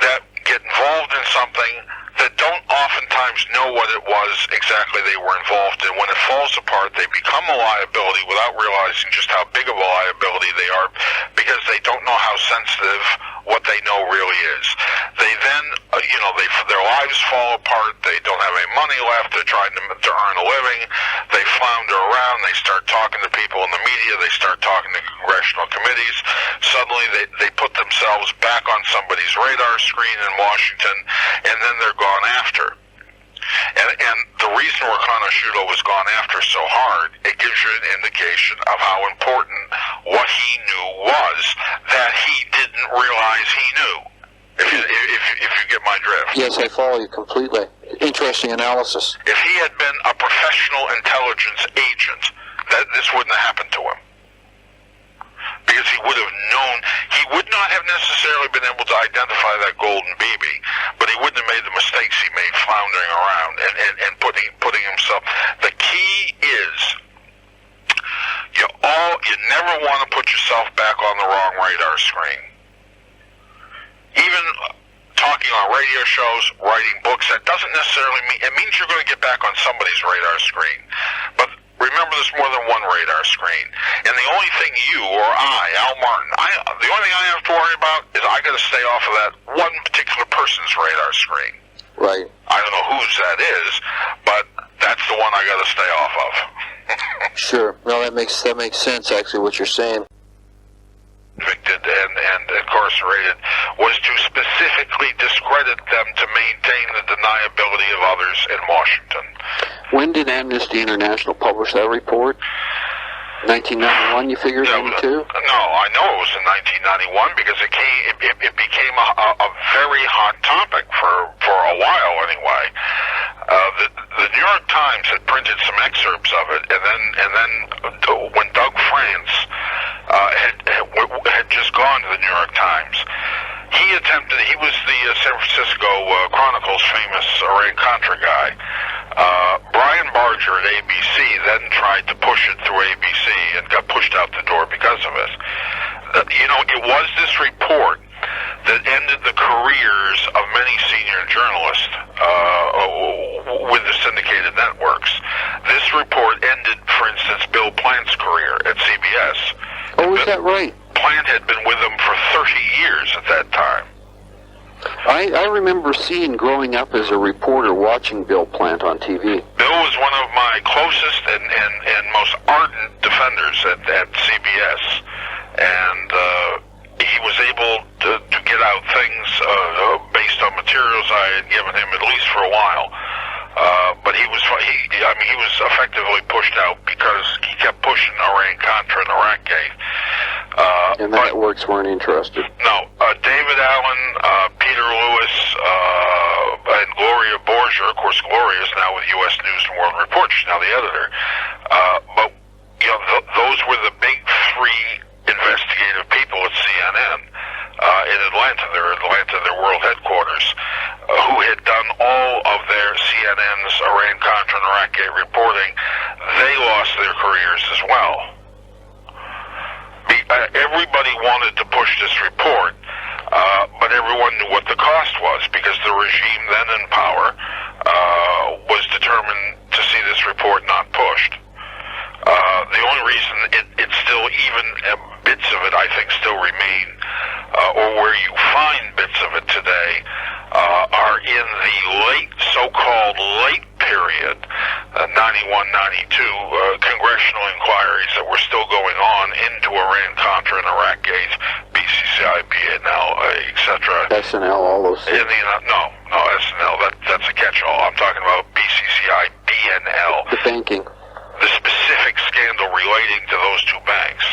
B: that get involved in something that don't oftentimes know what it was exactly they were involved in. When it falls apart, they become a liability without realizing just how big of a liability they are, because they don't know how sensitive what they know really is. They then, their lives fall apart. They don't have any money left. They're trying to earn a living. They flounder around. They start talking to people in the media. They start talking to congressional committees. Suddenly, they put themselves back on somebody's radar screen in Washington, and then they're gone after. And the reason RICONOSCIUTO was gone after so hard, it gives you an indication of how important what he knew was that he didn't realize he knew. If you get my drift.
C: Yes, I follow you completely. Interesting analysis.
B: If he had been a professional intelligence agent, this wouldn't have happened to him. Because he would have known, he would not have necessarily been able to identify that golden BB, but he wouldn't have made the mistakes he made floundering around and putting himself. The key is, you never want to put yourself back on the wrong radar screen. Even talking on radio shows, writing books, that doesn't necessarily mean, it means you're going to get back on somebody's radar screen. But remember, there's more than one radar screen. And the only thing you or Al Martin, the only thing I have to worry about is I got to stay off of that one particular person's radar screen.
C: Right.
B: I don't know whose that is, but that's the one I got to stay off of.
C: Sure. No, that makes sense, actually, what you're saying.
B: Convicted and incarcerated was to specifically discredit them to maintain the deniability of others in Washington.
C: When did Amnesty International publish that report? 1991, you figure, 92?
B: No, I know it was in 1991 because it became a very hot topic for a while anyway. The New York Times had printed some excerpts of it, and then when Doug France had just gone to the New York Times, he was the San Francisco Chronicle's famous Iran-Contra guy. Brian Barger at ABC then tried to push it through ABC and got pushed out the door because of it. It was this report that ended the careers of many senior journalists with the syndicated networks. This report ended, for instance, Bill Plant's career at CBS.
C: Oh, is that right?
B: Plant had been with them for 30 years at that time.
C: I remember growing up as a reporter, watching Bill Plant on TV.
B: Bill was one of my closest and most ardent defenders at CBS, and he was able to get out things based on materials I had given him, at least for a while. But he was effectively pushed out because he kept pushing Iran-Contra and Iraq-gate.
C: And the networks weren't interested.
B: No. David Allen, Peter Lewis, and Gloria Borger. Of course, Gloria is now with U.S. News and World Report. She's now the editor. But those were the big three investigative people at CNN in Atlanta. Their world headquarters, who had done all of their CNN's Iran-Contra and Iraq-gate reporting. They lost their careers as well. Everybody wanted to push this report, but everyone knew what the cost was, because the regime then in power was determined to see this report not pushed. The only reason it still, even bits of it, I think, still remain, or where you find bits of it today, are in the so-called late period, 91, 92, congressional inquiries that were still going on into Iran-Contra and Iraq-gate, BCCI, BNL, etc.
C: SNL, all those things.
B: No, SNL, that's a catch-all. I'm talking about BCCI, BNL.
C: The banking.
B: The specific scandal relating to those two banks.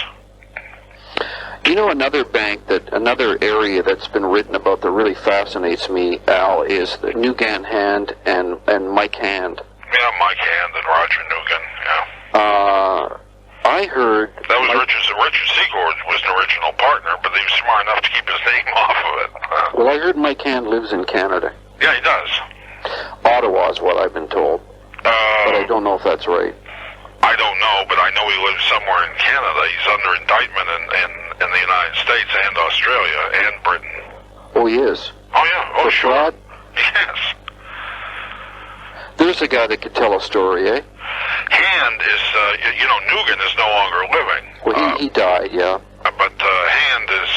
C: You know, another area that's been written about that really fascinates me, Al, is the NUGAN Hand and Mike Hand.
B: Yeah, Mike Hand and Roger Nugan, yeah.
C: I heard...
B: That was Richard Secord was an original partner, but he was smart enough to keep his name off of it.
C: Well, I heard Mike Hand lives in Canada.
B: Yeah, he does.
C: Ottawa is what I've been told. But I don't know if that's right.
B: I don't know, but I know he lives somewhere in Canada. He's under indictment in the United States and Australia and Britain.
C: Oh, he is?
B: Oh, yeah. Oh,
C: for
B: sure.
C: fraud?
B: Yes.
C: There's a guy that could tell a story, eh?
B: Hand is, Nugan is no longer living.
C: Well, he died, yeah.
B: But Hand is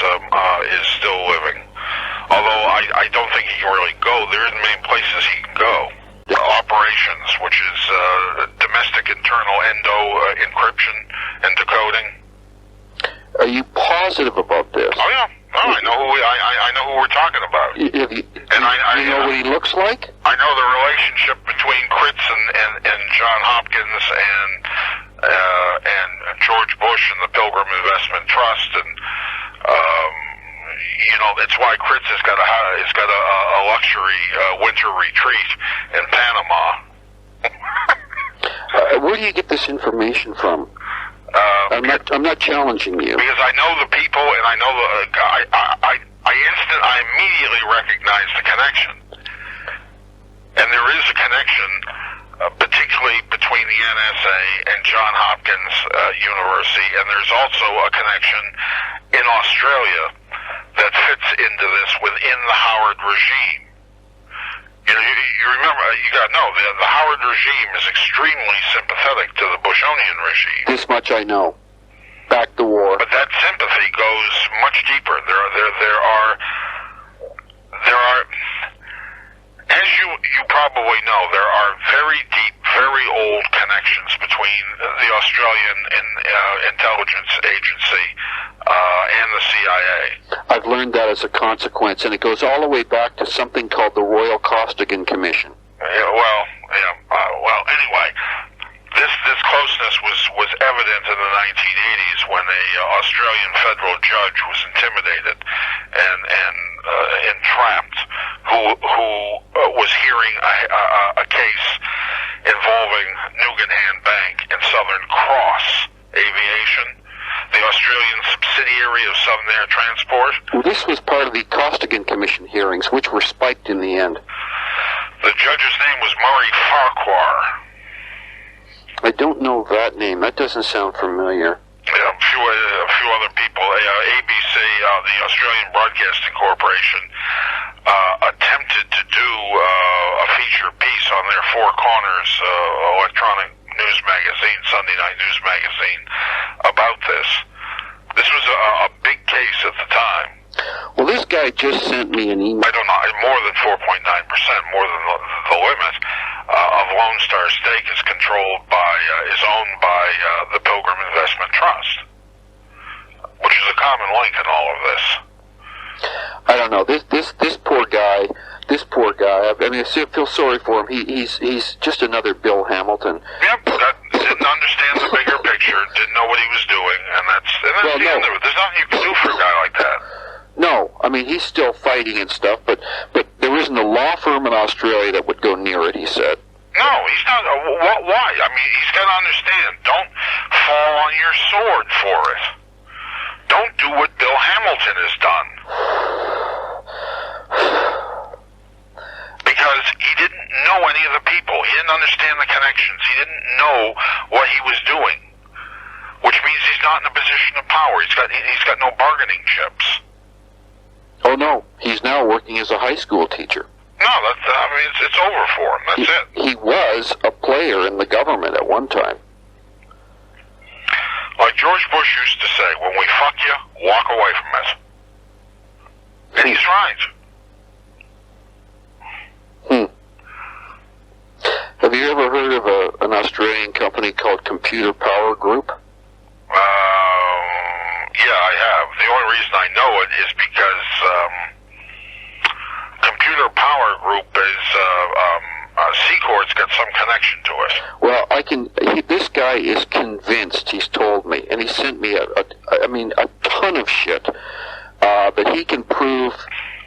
B: still living. Although I don't think he can really go. There isn't many places he can go. Operations, which is domestic internal encryption and decoding.
C: Are you positive about this?
B: Oh yeah, no, I know who we're talking about.
C: Do you know what he looks like?
B: I know the relationship between Kritz and John Hopkins and George Bush and the Pilgrim Investment Trust, and it's why Kritz has got a luxury winter retreat in Panama.
C: Where do you get this information from? I'm not challenging you.
B: Because I know the people, and I know I immediately recognize the connection, and there is a connection, particularly between the NSA and John Hopkins University, and there's also a connection in Australia that fits into this within the Howard regime. You remember, you got to know, the Howard regime is extremely sympathetic to the Bushonian regime.
C: This much I know. Back the war.
B: But that sympathy goes much deeper. There are, as you probably know, there are very deep, very old connections between the Australian intelligence agency and the CIA.
C: I've learned that as a consequence, and it goes all the way back to something called the Royal Costigan Commission.
B: Anyway, this closeness was evident in the 1980s when a Australian federal judge was intimidated and entrapped, who was hearing a case involving Nugan Hand Bank and Southern Cross Aviation, the Australian subsidiary of Southern Air Transport.
C: Well, this was part of the Costigan Commission hearings, which were spiked in the end.
B: The judge's name was Murray Farquhar.
C: I don't know that name. That doesn't sound familiar.
B: Yeah, a few other people. ABC, the Australian Broadcasting Corporation, attempted to do a feature piece on their Four Corners electronic news magazine, Sunday Night News Magazine, about this. This was a big case at the time.
C: Well, this guy just sent me an email.
B: I don't know, more than 4.9%, more than the limit of Lone Star stake is owned by the Pilgrim Investment Trust, which is a common link in all of this.
C: I don't know. This poor guy. I mean, I feel sorry for him. He's just another Bill Hamilton.
B: Yep, didn't understand the bigger picture, didn't know what he was doing, and that's the end of it. There's nothing you can do for a guy like that.
C: No, I mean, he's still fighting and stuff, but there isn't a law firm in Australia that would go near it, he said.
B: No, he's not. Why? I mean, he's got to understand. Don't fall on your sword for it. Don't do what Bill Hamilton has done. Because he didn't know any of the people. He didn't understand the connections. He didn't know what he was doing. Which means he's not in a position of power. He's got no bargaining chips.
C: Oh, no. He's now working as a high school teacher.
B: No, it's over for him. That's it. He
C: was a player in the government at one time.
B: Like George Bush used to say, when we fuck you, walk away from it. And he's right.
C: Have you ever heard of an Australian company called Computer Power Group?
B: Yeah, I have. The only reason I know it is because Computer Power Group is Secord's got some connection to it.
C: Well, this guy is convinced. He's told me, and he sent me a ton ton of shit that he can prove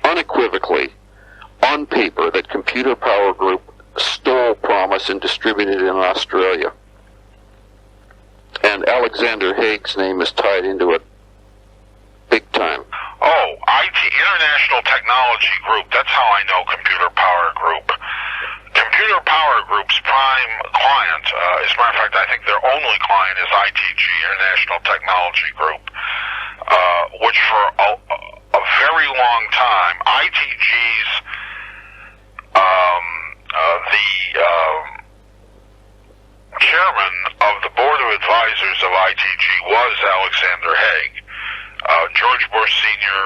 C: unequivocally on paper that Computer Power Group stole PROMIS and distributed it in Australia. And Alexander Haig's name is tied into it big time.
B: Oh, IT, International Technology Group, that's how I know Computer Power Group. Computer Power Group's prime client, as a matter of fact, I think their only client is ITG, International Technology Group, which for a very long time, ITG's, the chairman of the board of advisors of ITG was Alexander Haig. George Bush Sr.,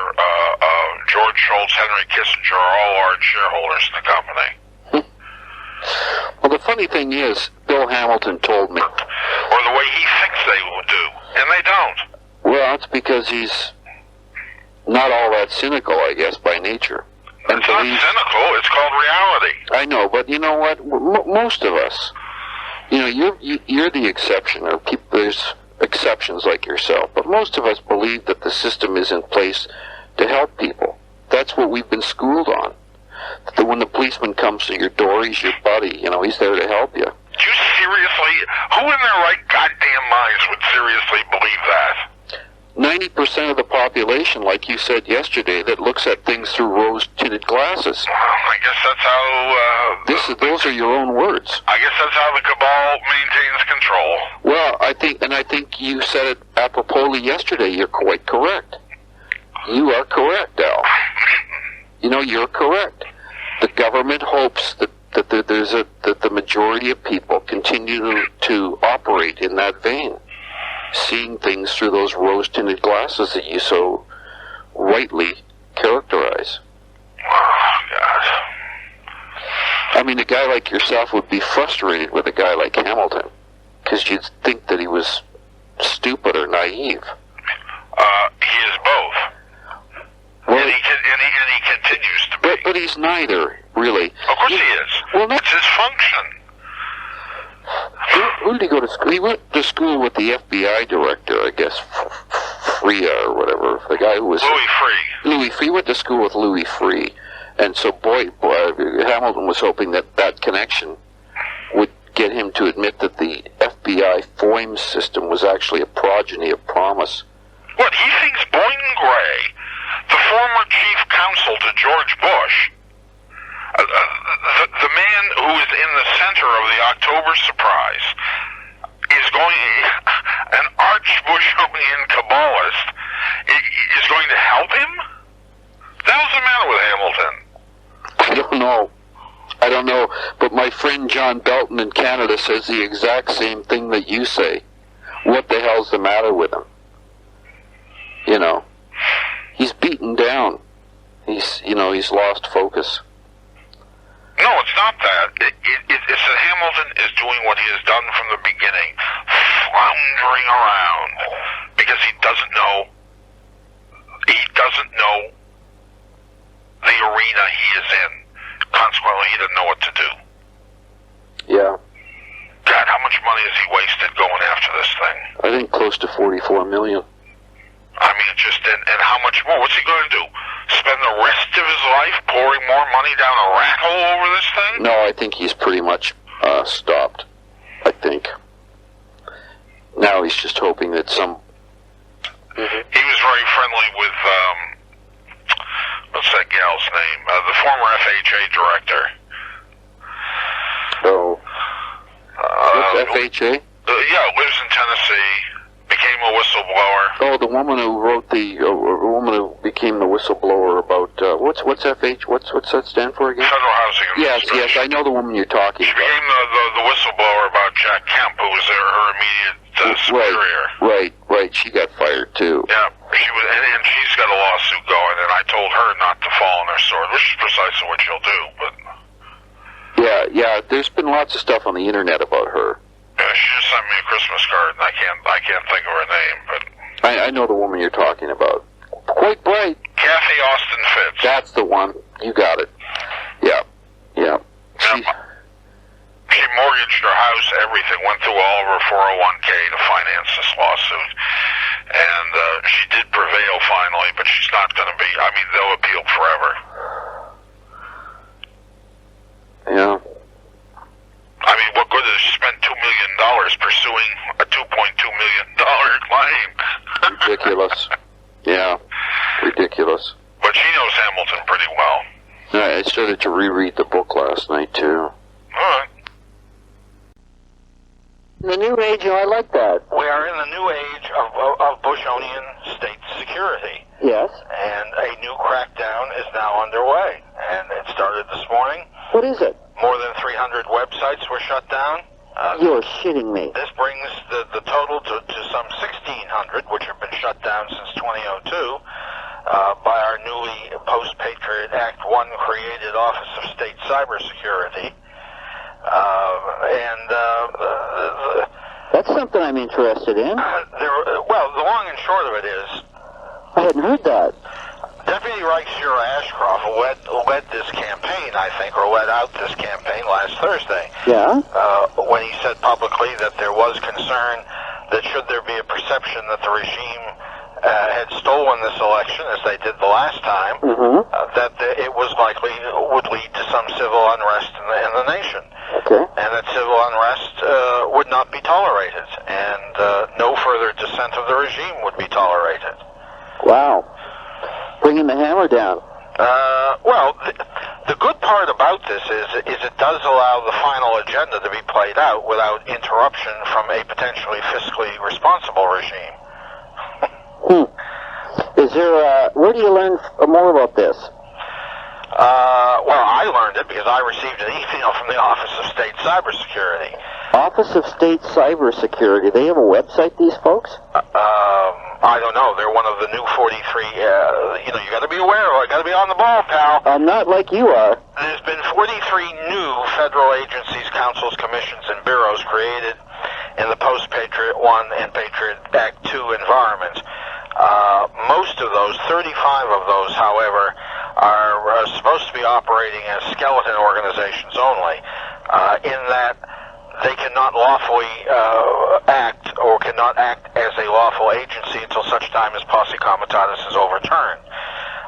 B: George Shultz, Henry Kissinger are all large shareholders in the company.
C: Well, the funny thing is, Bill Hamilton told me.
B: Or the way he thinks they would do, and they don't.
C: Well, it's because he's not all that cynical, I guess, by nature. And
B: it's not cynical, it's called reality.
C: I know, but you know what? Most of us, you know, you're the exception, or there's exceptions like yourself, but most of us believe that the system is in place to help people. That's what we've been schooled on. That when the policeman comes to your door, he's your buddy. You know, he's there to help you.
B: Do you seriously? Who in their right goddamn minds would seriously believe that?
C: 90% of the population, like you said yesterday, that looks at things through rose-tinted glasses.
B: Well, I guess that's how...
C: those are your own words.
B: I guess that's how the cabal maintains control.
C: Well, I think you said it apropos yesterday. You're quite correct. You are correct, Al. You know, you're correct. The government hopes that the majority of people continue to operate in that vein, seeing things through those rose-tinted glasses that you so rightly characterize.
B: Oh, God.
C: I mean, a guy like yourself would be frustrated with a guy like Hamilton, because you'd think that he was stupid or naive.
B: He is both.
C: Well,
B: and he continues to be.
C: But he's neither, really.
B: Of course he is.
C: Well,
B: it's his function.
C: Who did he go to school? He went to school with the FBI director, I guess, Freya or whatever. The guy who was...
B: Louis Freeh.
C: Louis Freeh. He went to school with Louis Freeh. And so, boy, Hamilton was hoping that connection would get him to admit that the FBI FOIM system was actually a progeny of PROMIS.
B: What, he thinks Boynton Gray, the former chief counsel to George Bush, the man who is in the center of the October surprise, is going, an arch-Bushonian Kabbalist, is going to help him? What the hell's the matter with Hamilton?
C: I don't know, but my friend John Belton in Canada says the exact same thing that you say. What the hell's the matter with him? You know, he's beaten down. He's lost focus.
B: No, it's not that. It's that Hamilton is doing what he has done from the beginning, floundering around, because he doesn't know the arena he is in. Consequently, he doesn't know what to do.
C: Yeah.
B: God, how much money has he wasted going after this thing?
C: I think close to $44 million.
B: I mean, and how much more? What's he going to do? Spend the rest of his life pouring more money down a rat hole over this thing?
C: No, I think he's pretty much stopped. I think. Now he's just hoping that some...
B: He was very friendly with, what's that gal's name? The former FHA director.
C: Oh. What's FHA?
B: Yeah, lives in Tennessee. Became a whistleblower.
C: Oh, the woman who wrote the woman who became the whistleblower about what's FH? What's that stand for again?
B: Federal Housing Administration.
C: Yes, I know the woman you're talking
B: She
C: about.
B: became the whistleblower about Jack Kemp, who was her immediate superior.
C: Right. She got fired too.
B: Yeah, she was, and she's got a lawsuit going, and I told her not to fall on her sword, which is precisely what she'll do. But
C: yeah. There's been lots of stuff on the internet about her.
B: yeah, she just sent me a Christmas card, and I can't think of her name, but
C: I know the woman you're talking about. Quite bright.
B: Kathy Austin Fitz.
C: That's the one. You got it. Yeah.
B: She mortgaged her house, everything, went through all of her 401k to finance this lawsuit. And she did prevail finally, but she's not going to be, I mean, they'll appeal forever.
C: Yeah.
B: I mean, what good is she spent $2 million pursuing a $2.2 million claim?
C: Ridiculous. Yeah. Ridiculous.
B: But she knows Hamilton pretty well.
C: Yeah, I started to reread the book last night, too.
B: All right.
C: The new age, I like that.
B: We are in the new age of Bushonian state security.
C: Yes.
B: And a new crackdown is now underway. And it started this morning.
C: What is it?
B: More than 300 websites were shut down.
C: You're shitting me.
B: This brings the total to some 1,600, which have been shut down since 2002 by our newly Post-Patriot Act 1 created Office of State Cybersecurity.
C: That's something I'm interested in.
B: Well, the long and short of it is,
C: I hadn't heard that.
B: Deputy Reichsfuhrer Ashcroft led this campaign, I think, or led out this campaign last Thursday.
C: Yeah?
B: When he said publicly that there was concern that should there be a perception that the regime had stolen this election, as they did the last time, that it was likely would lead to some civil unrest in the nation.
C: Okay.
B: And that civil unrest would not be tolerated, and no further dissent of the regime would be tolerated.
C: Wow. Bringing the hammer down.
B: Well, the good part about this is it does allow the final agenda to be played out without interruption from a potentially fiscally responsible regime.
C: Is there, where do you learn more about this?
B: Well, I learned it because I received an email from the Office of State Cybersecurity.
C: Office of State Cybersecurity. They have a website, these folks?
B: I don't know. They're one of the new 43, you got to be aware of it. Got to be on the ball, pal.
C: I'm not like you are.
B: There's been 43 new federal agencies, councils, commissions, and bureaus created in the Post-Patriot 1 and Patriot Act 2 environments. Most of those, 35 of those, however, are supposed to be operating as skeleton organizations only, in that they cannot lawfully act or cannot act as a lawful agency until such time as posse comitatus is overturned.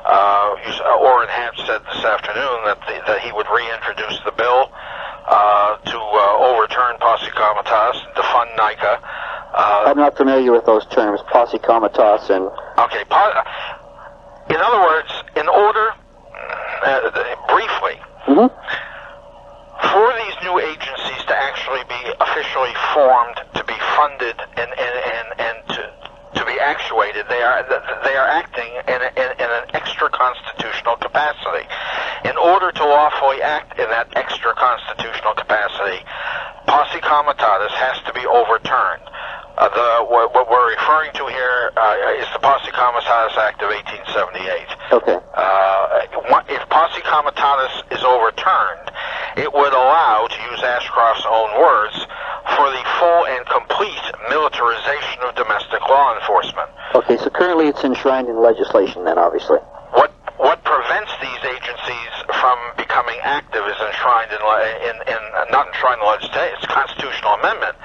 B: Orrin Hatch said this afternoon that he would reintroduce the bill to overturn posse comitatus and defund NICA.
C: I'm not familiar with those terms, posse comitatus and...
B: Okay, in other words, in order, briefly, for these new agencies to actually be officially formed, to be funded, and to be actuated, they are acting in an extra constitutional capacity. In order to lawfully act in that extra constitutional capacity, posse comitatus has to be overturned. What we're referring to here is the Posse Comitatus Act of 1878.
C: Okay.
B: If Posse Comitatus is overturned, it would allow, to use Ashcroft's own words, for the full and complete militarization of domestic law enforcement.
C: Okay, so currently it's enshrined in legislation then, obviously.
B: What prevents these agencies from becoming active is enshrined not enshrined in legislation, it's a constitutional amendment.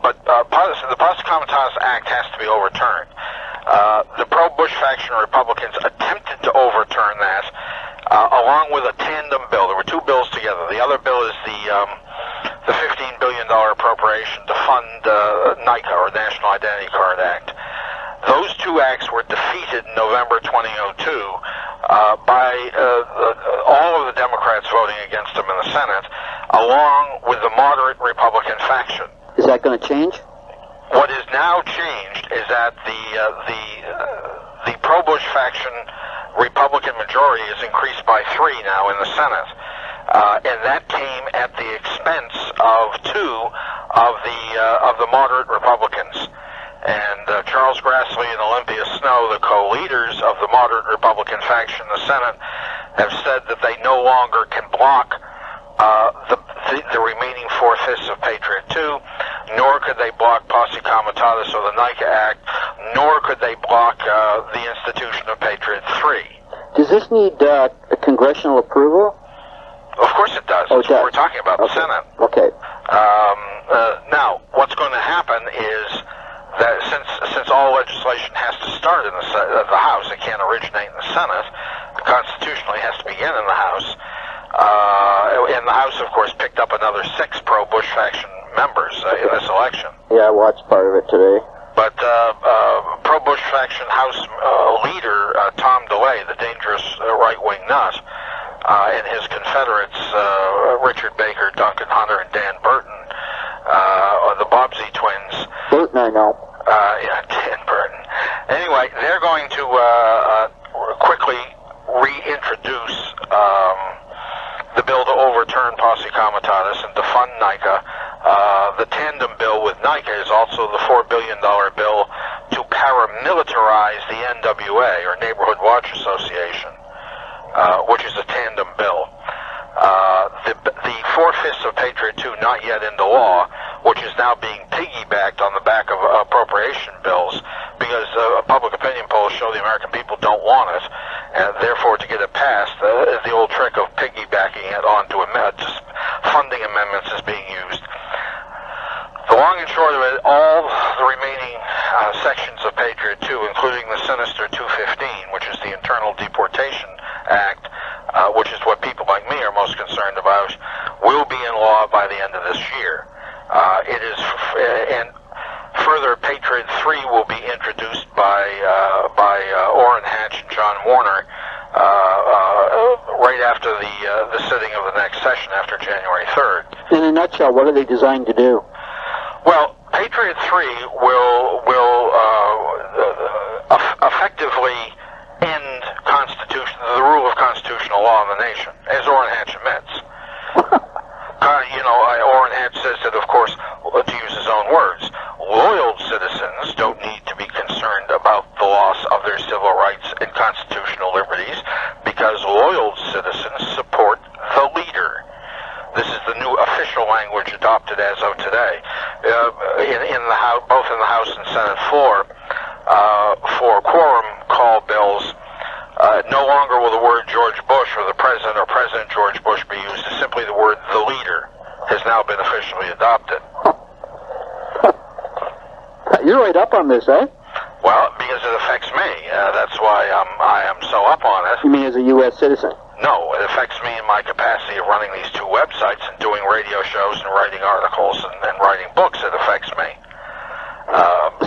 B: But the Posse Comitatus Act has to be overturned. The pro-Bush faction Republicans attempted to overturn that, along with a tandem bill. There were two bills together. The other bill is the $15 billion appropriation to fund NICA, or National Identity Card Act. Those two acts were defeated in November 2002 by all of the Democrats voting against them in the Senate, along with the moderate Republican faction.
C: Is that going to change?
B: What is now changed is that the pro-Bush faction Republican majority is increased by 3 now in the Senate, and that came at the expense of 2 of the moderate Republicans. And Charles Grassley and Olympia Snow, the co-leaders of the moderate Republican faction in the Senate, have said that they no longer can block the remaining 4/5 of Patriot 2, nor could they block Posse Comitatus or the NICA Act, nor could they block the institution of Patriot 3.
C: Does this need congressional approval?
B: Of course it does. That's what we're talking about, the Senate.
C: Okay.
B: Now, what's going to happen is that since all legislation has to start in the House, it can't originate in the Senate. Constitutionally, it has to begin in the House. And the House, of course, picked up another 6 pro-Bush faction members in this election.
C: Yeah, I watched part of it today.
B: But pro-Bush faction House leader Tom DeLay, the dangerous right-wing nut, and his Confederates, Richard Baker, Duncan Hunter, and Dan Burton, the Bobbsey twins.
C: Burton, I know.
B: Yeah, Dan Burton. Anyway, they're going to quickly reintroduce the bill to overturn posse comitatus and to fund NICA. The tandem bill with NICA is also the $4 billion bill to paramilitarize the NWA, or Neighborhood Watch Association, which is a tandem bill. The 4/5 of Patriot 2 not yet into law, which is now being piggybacked on the back of appropriation bills, because public opinion polls show the American people don't want it, and therefore to get it passed, the old trick of piggybacking it onto funding amendments is being used. The long and short of it, all the remaining sections of Patriot 2, including the sinister 215, which is the Internal Deportation Act, which is what people like me are most concerned about, will be in law by the end of this year. And further, Patriot 3 will be introduced by Orrin Hatch and John Warner right after the sitting of the next session after January 3rd.
C: In a nutshell, what are they designed to do?
B: Well, Patriot 3 will effectively end the rule of constitutional law in the nation, as Orrin Hatch admits. Orrin Hatch says that, of course, to use his own words, loyal citizens don't need to be concerned about the loss of their civil rights and constitutional liberties because loyal citizens support the leader. This is the new official language adopted as of today. In the House, both in the House and Senate floor, for quorum call bills, no longer will the word George Bush or the President or President George Bush be used. Simply the word the leader has now been officially adopted.
C: You're right up on this, eh?
B: Well, because it affects me. That's why I am so up on it.
C: You mean as a U.S. citizen?
B: No, it affects me in my capacity of running these 2 websites and doing radio shows and writing articles and writing books. It affects me.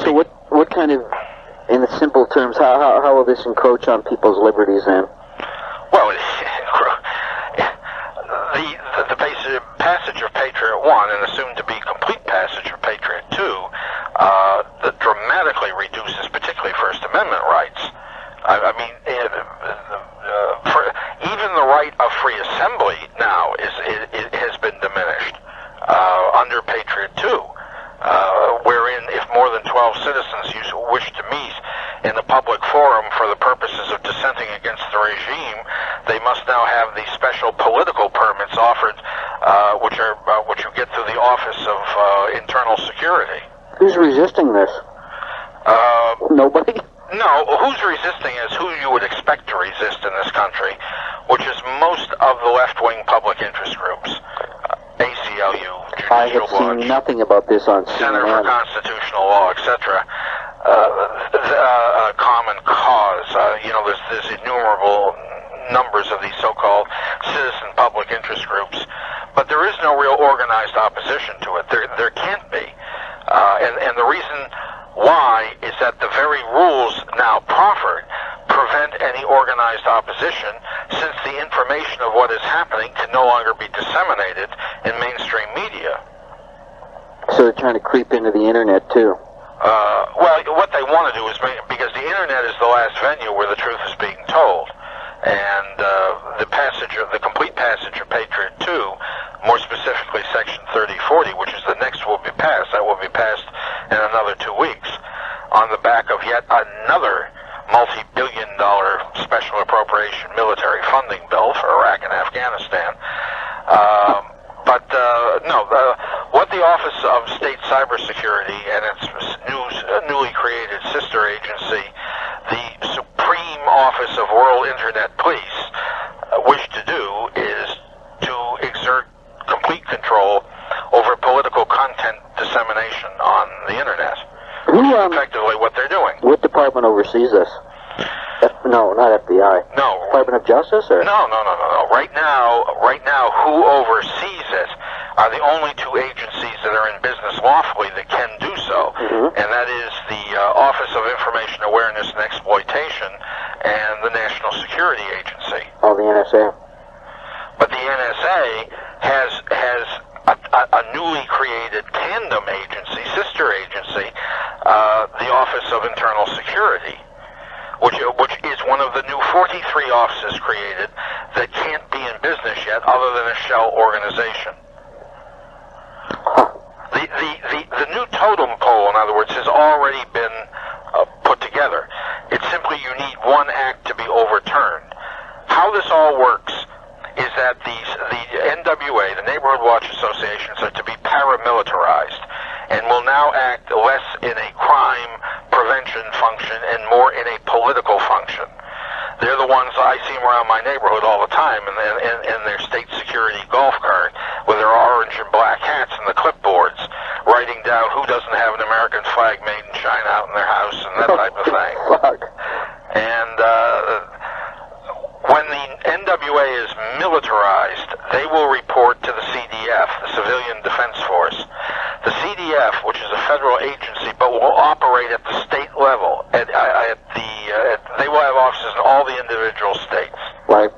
C: So what kind of, in simple terms, how will this encroach on people's liberties then?
B: Well, the passage of Patriot 1 and assumed to be complete passage of Patriot 2 that dramatically reduces particularly First Amendment rights. Even the right of free assembly now has been diminished under Patriot 2, wherein if more than 12 citizens wish to meet in a public forum for the purposes of dissenting against the regime, they must now have the special political permits offered, which you get through the Office of Internal Security.
C: Who's resisting this? Nobody?
B: No, who's resisting is who you would expect to resist in this country, which is most of the left-wing public interest groups. ACLU, Judicial
C: I have
B: Watch,
C: seen nothing about this on
B: Center for
C: CNN.
B: Constitutional Law, etc. Common Cause. There's innumerable numbers of these so-called citizen public interest groups, but there is no real organized opposition to it. There can't be, and the reason why is that the very rules now proffered prevent any organized opposition, since the information of what is happening can no longer be disseminated in mainstream media.
C: So they're trying to creep into the internet too.
B: Well, what they want to do is because the internet is the last venue where the truth is being told, and the complete passage of Patriot 2, more specifically Section 3040, which is the next will be passed. That will be passed in another 2 weeks, on the back of yet another multi-billion-dollar special appropriation military funding bill for Iraq and Afghanistan. What the Office of State Cybersecurity and its newly created sister agency, the Supreme Office of World Internet Police, wish to do is to exert complete control over political content dissemination on the internet. which is effectively what they're doing.
C: What department oversees this? No, not FBI.
B: No.
C: Department of Justice, or?
B: No. Right now, who oversees it are the only two agencies that are in business lawfully that can do so, and that is the Office of Information Awareness and Exploitation and the National Security Agency.
C: Oh, the NSA.
B: But the NSA has a newly created tandem agency, sister agency, the Office of Internal Security, which is one of the new 43 offices created that can't be in business yet other than a shell organization. The new totem pole, in other words, has already been put together. It's simply you need one act to be overturned. How this all works is that the NWA, the Neighborhood Watch Associations, are to be paramilitarized and will now act less in a crime prevention function and more in a political function. They're the ones, I see them around my neighborhood all the time in their state security golf cart with their orange and black hats and the clipboards, writing down who doesn't have an American flag made in China out in their house and that type of thing. And when the NWA is militarized, they will report to the CDF, the Civilian Defense Force. The CDF, which is a federal agency, but will operate at the state level. They will have offices in all the individual states.
C: Right.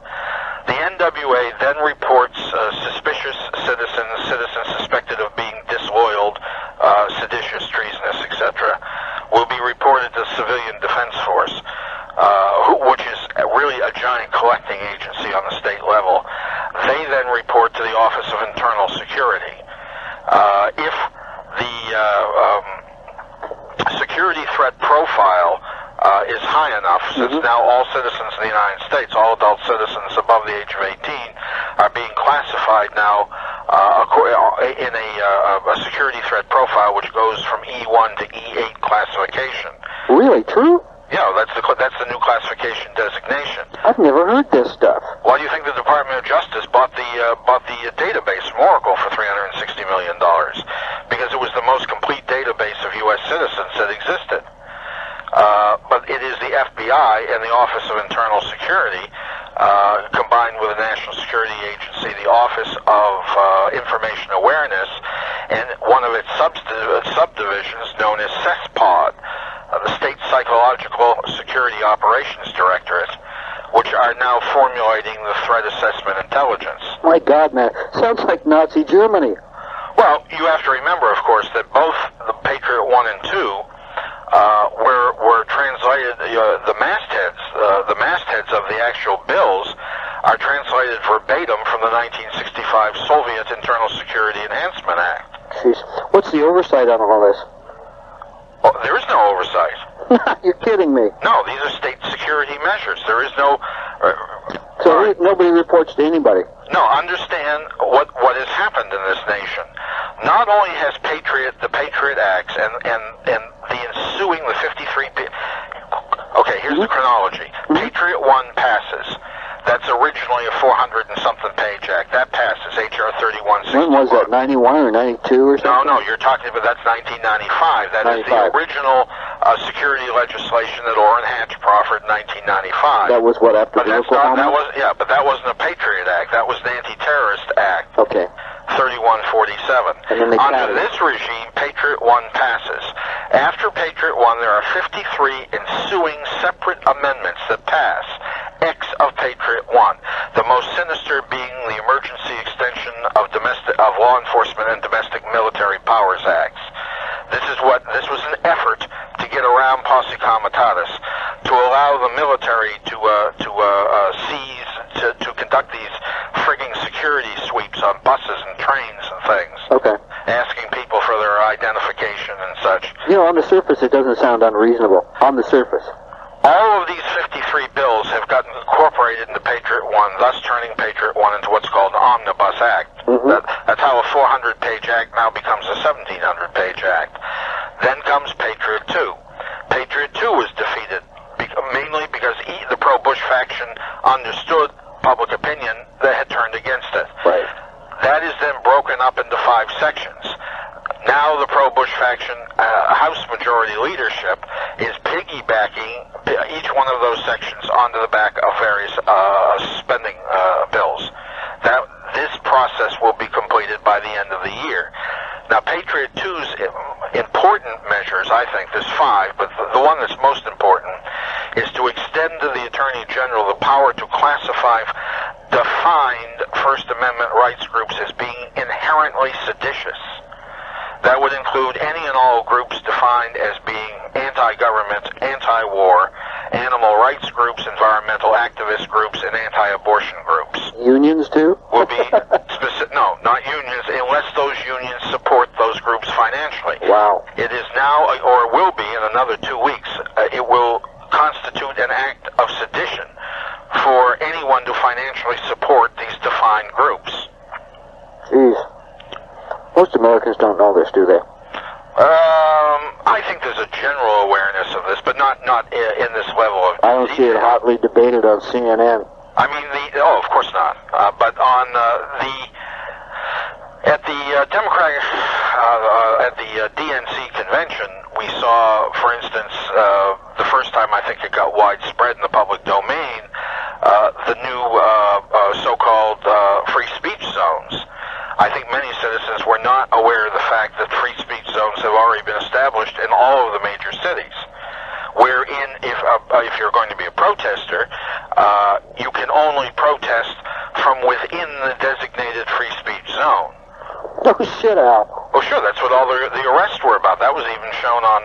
B: The NWA then reports suspicious citizens suspected of being disloyal, seditious, treasonous, etc., will be reported to the Civilian Defense Force, which is really a giant collecting agency on the state level. They then report to the Office of Internal Security. If the security threat profile is high enough, since now all citizens in the United States, all adult citizens above the age of 18, are being classified now in a security threat profile which goes from E1 to E8 classification.
C: Really? True?
B: Yeah, that's the new classification designation.
C: I've never heard this stuff.
B: Why do you think the Department of Justice bought the database from Oracle for $360 million? Because it was the most complete database of U.S. citizens that existed. But it is the FBI and the Office of Internal Security, combined with the National Security Agency, the Office of Information Awareness, and one of its subdivisions known as CESPOD, the State Psychological Security Operations Directorate, which are now formulating the threat assessment intelligence. My
C: God, man, sounds like Nazi Germany.
B: Well, you have to remember, of course, that both the Patriot 1 and 2 were translated, the mastheads of the actual bills are translated verbatim from the 1965 Soviet Internal Security Enhancement Act.
C: Jeez. What's the oversight on all this?
B: Well, there is no oversight.
C: You're kidding me.
B: No, these are state security measures. There is no...
C: So nobody reports to anybody?
B: No, understand what has happened in this nation. Not only has the Patriot Acts and the ensuing, the 53... Okay, here's the chronology. Patriot 1 passes. That's originally a 400-and-something page act. That passes, H.R. 3161.
C: When was that, 91 or 92 or something?
B: No, you're talking about, that's 1995. That 95. Is the original security legislation that Orrin Hatch proffered in 1995.
C: That was what, after the Oklahoma?
B: But that wasn't a Patriot Act. That was an Anti-Terrorist Act.
C: Okay.
B: 3147.
C: And then
B: under this regime, Patriot 1 passes. After Patriot 1, there are 53 ensuing separate amendments that pass, X of Patriot 1. The most sinister being the Emergency Extension of Law Enforcement and Domestic Military Powers Acts. This was an effort to get around posse comitatus, to allow the military to conduct these frigging security sweeps on buses and trains and things.
C: Okay.
B: Asking people for their identification and such.
C: You know, on the surface, it doesn't sound unreasonable. On the surface.
B: All of these 53 bills have gotten incorporated into Patriot 1, thus turning Patriot 1 into what's called an Omnibus Act. That's how a 400-page act now becomes a 1,700-page act. Then comes Patriot 2. Patriot 2 was defeated, mainly because the pro-Bush faction understood public opinion that had turned against it.
C: Right.
B: That is then broken up into 5 sections. Now the pro-Bush faction, House Majority Leadership, is piggybacking each one of those sections onto the back of various spending bills. This process will be completed by the end of the year. Now, Patriot 2's important measures, I think, there's 5, but the one that's most important is to extend to the Attorney General the power to classify defined First Amendment rights groups as being inherently seditious. That would include any and all groups defined as being anti-government, anti-war, animal rights groups, environmental activist groups, and anti-abortion groups.
C: Unions too?
B: Will be no, not unions, unless those unions support those groups financially.
C: Wow.
B: It is now, or will be in another 2 weeks, it will constitute an act of sedition for anyone to financially support these defined groups.
C: Jeez. Most Americans don't know this, do they?
B: I think there's a general awareness of this, but not in this level of
C: I don't see it hotly debated on CNN.
B: I mean, of course not. But on at the Democratic, at the DNC convention, we saw, for instance, the first time I think it got widespread in the public domain, the new so-called free speech zones. I think many citizens were not aware of the fact that free speech zones have already been established in all of the major cities, wherein if you're going to be a protester, you can only protest from within the designated free speech zone.
C: Oh, shit, Al.
B: Oh, sure, that's what all the arrests were about. That was even shown on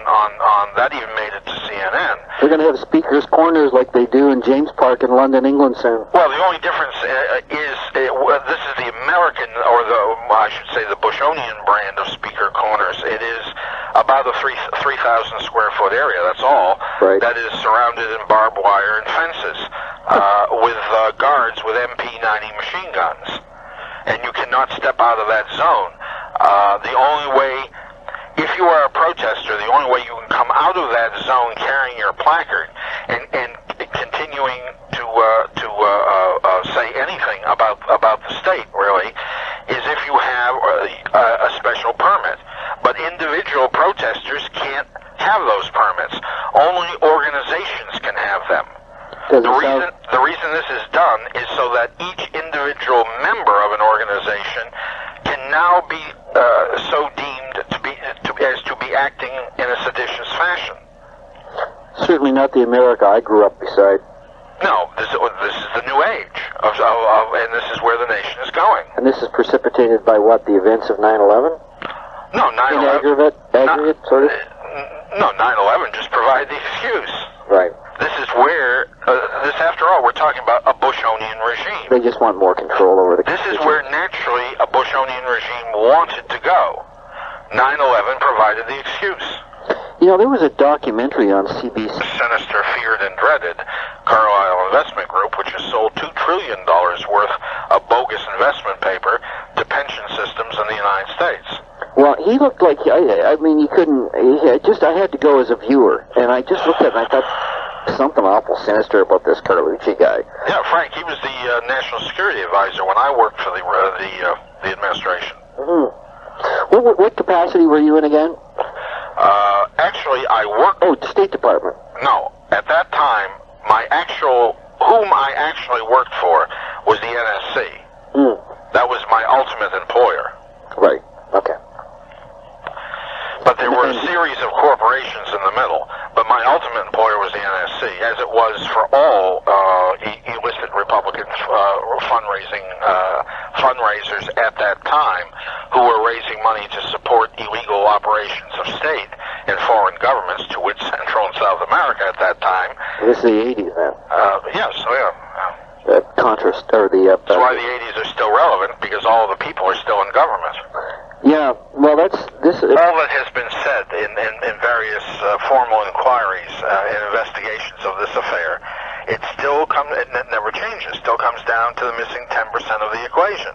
B: that even made it to CNN.
C: We're going to have speakers' corners like they do in James Park in London, England soon.
B: Well, the only difference is this is the American, or I should say the Bushonian brand of speaker corners. It is about a 3,000 square foot area, that's all.
C: Right.
B: That is surrounded in barbed wire and fences with guards with MP90 machine guns. And you cannot step out of that zone. The only way, if you are a protester, the only way you can come out of that zone carrying your placard and continuing to say anything about the state, really, is if you have a special permit. But individual protesters can't have those permits. Only organizations can have them. The reason this is done is so that each individual member of an organization can now be so deemed to be acting in a seditious fashion.
C: Certainly not the America I grew up beside.
B: No, this is the new age, and this is where the nation is going.
C: And this is precipitated by what, the events of 9/11?
B: No, 9/11.
C: Aggregate, sort of?
B: No, 9/11 just provided the excuse.
C: Right.
B: This is where, after all, we're talking about a Bushonian regime.
C: They just want more control over the
B: This is where naturally a Bushonian regime wanted to go. 9/11 provided the excuse.
C: You know, there was a documentary on CBC.
B: Sinister, feared, and dreaded Carlyle Investment Group, which has sold $2 trillion worth of bogus investment paper to pension systems in the United States.
C: Well, he looked like, I mean, he couldn't, I had to go as a viewer, and I just looked at him and I thought, something awful sinister about this Carlucci guy.
B: Yeah, Frank, he was the National Security Advisor when I worked for the administration.
C: Mm-hmm. What capacity were you in again?
B: Actually, I worked...
C: Oh, State Department.
B: No. At that time, whom I actually worked for was the NSC.
C: Mm.
B: That was my ultimate employer.
C: Right. Okay.
B: But there were a series of corporations in the middle. But my ultimate employer was the NSC, as it was for all illicit Republican fundraisers at that time, who were raising money to support illegal operations of state in foreign governments, to which Central and South America at that time.
C: This is the 80s then.
B: Yes, yeah.
C: Contrast, or the...
B: That's why the 80s are still relevant, because all the people are still in government.
C: Yeah, well, all
B: that has been said in various formal inquiries and investigations of this affair, it never changes. Still comes down to the missing 10% of the equation.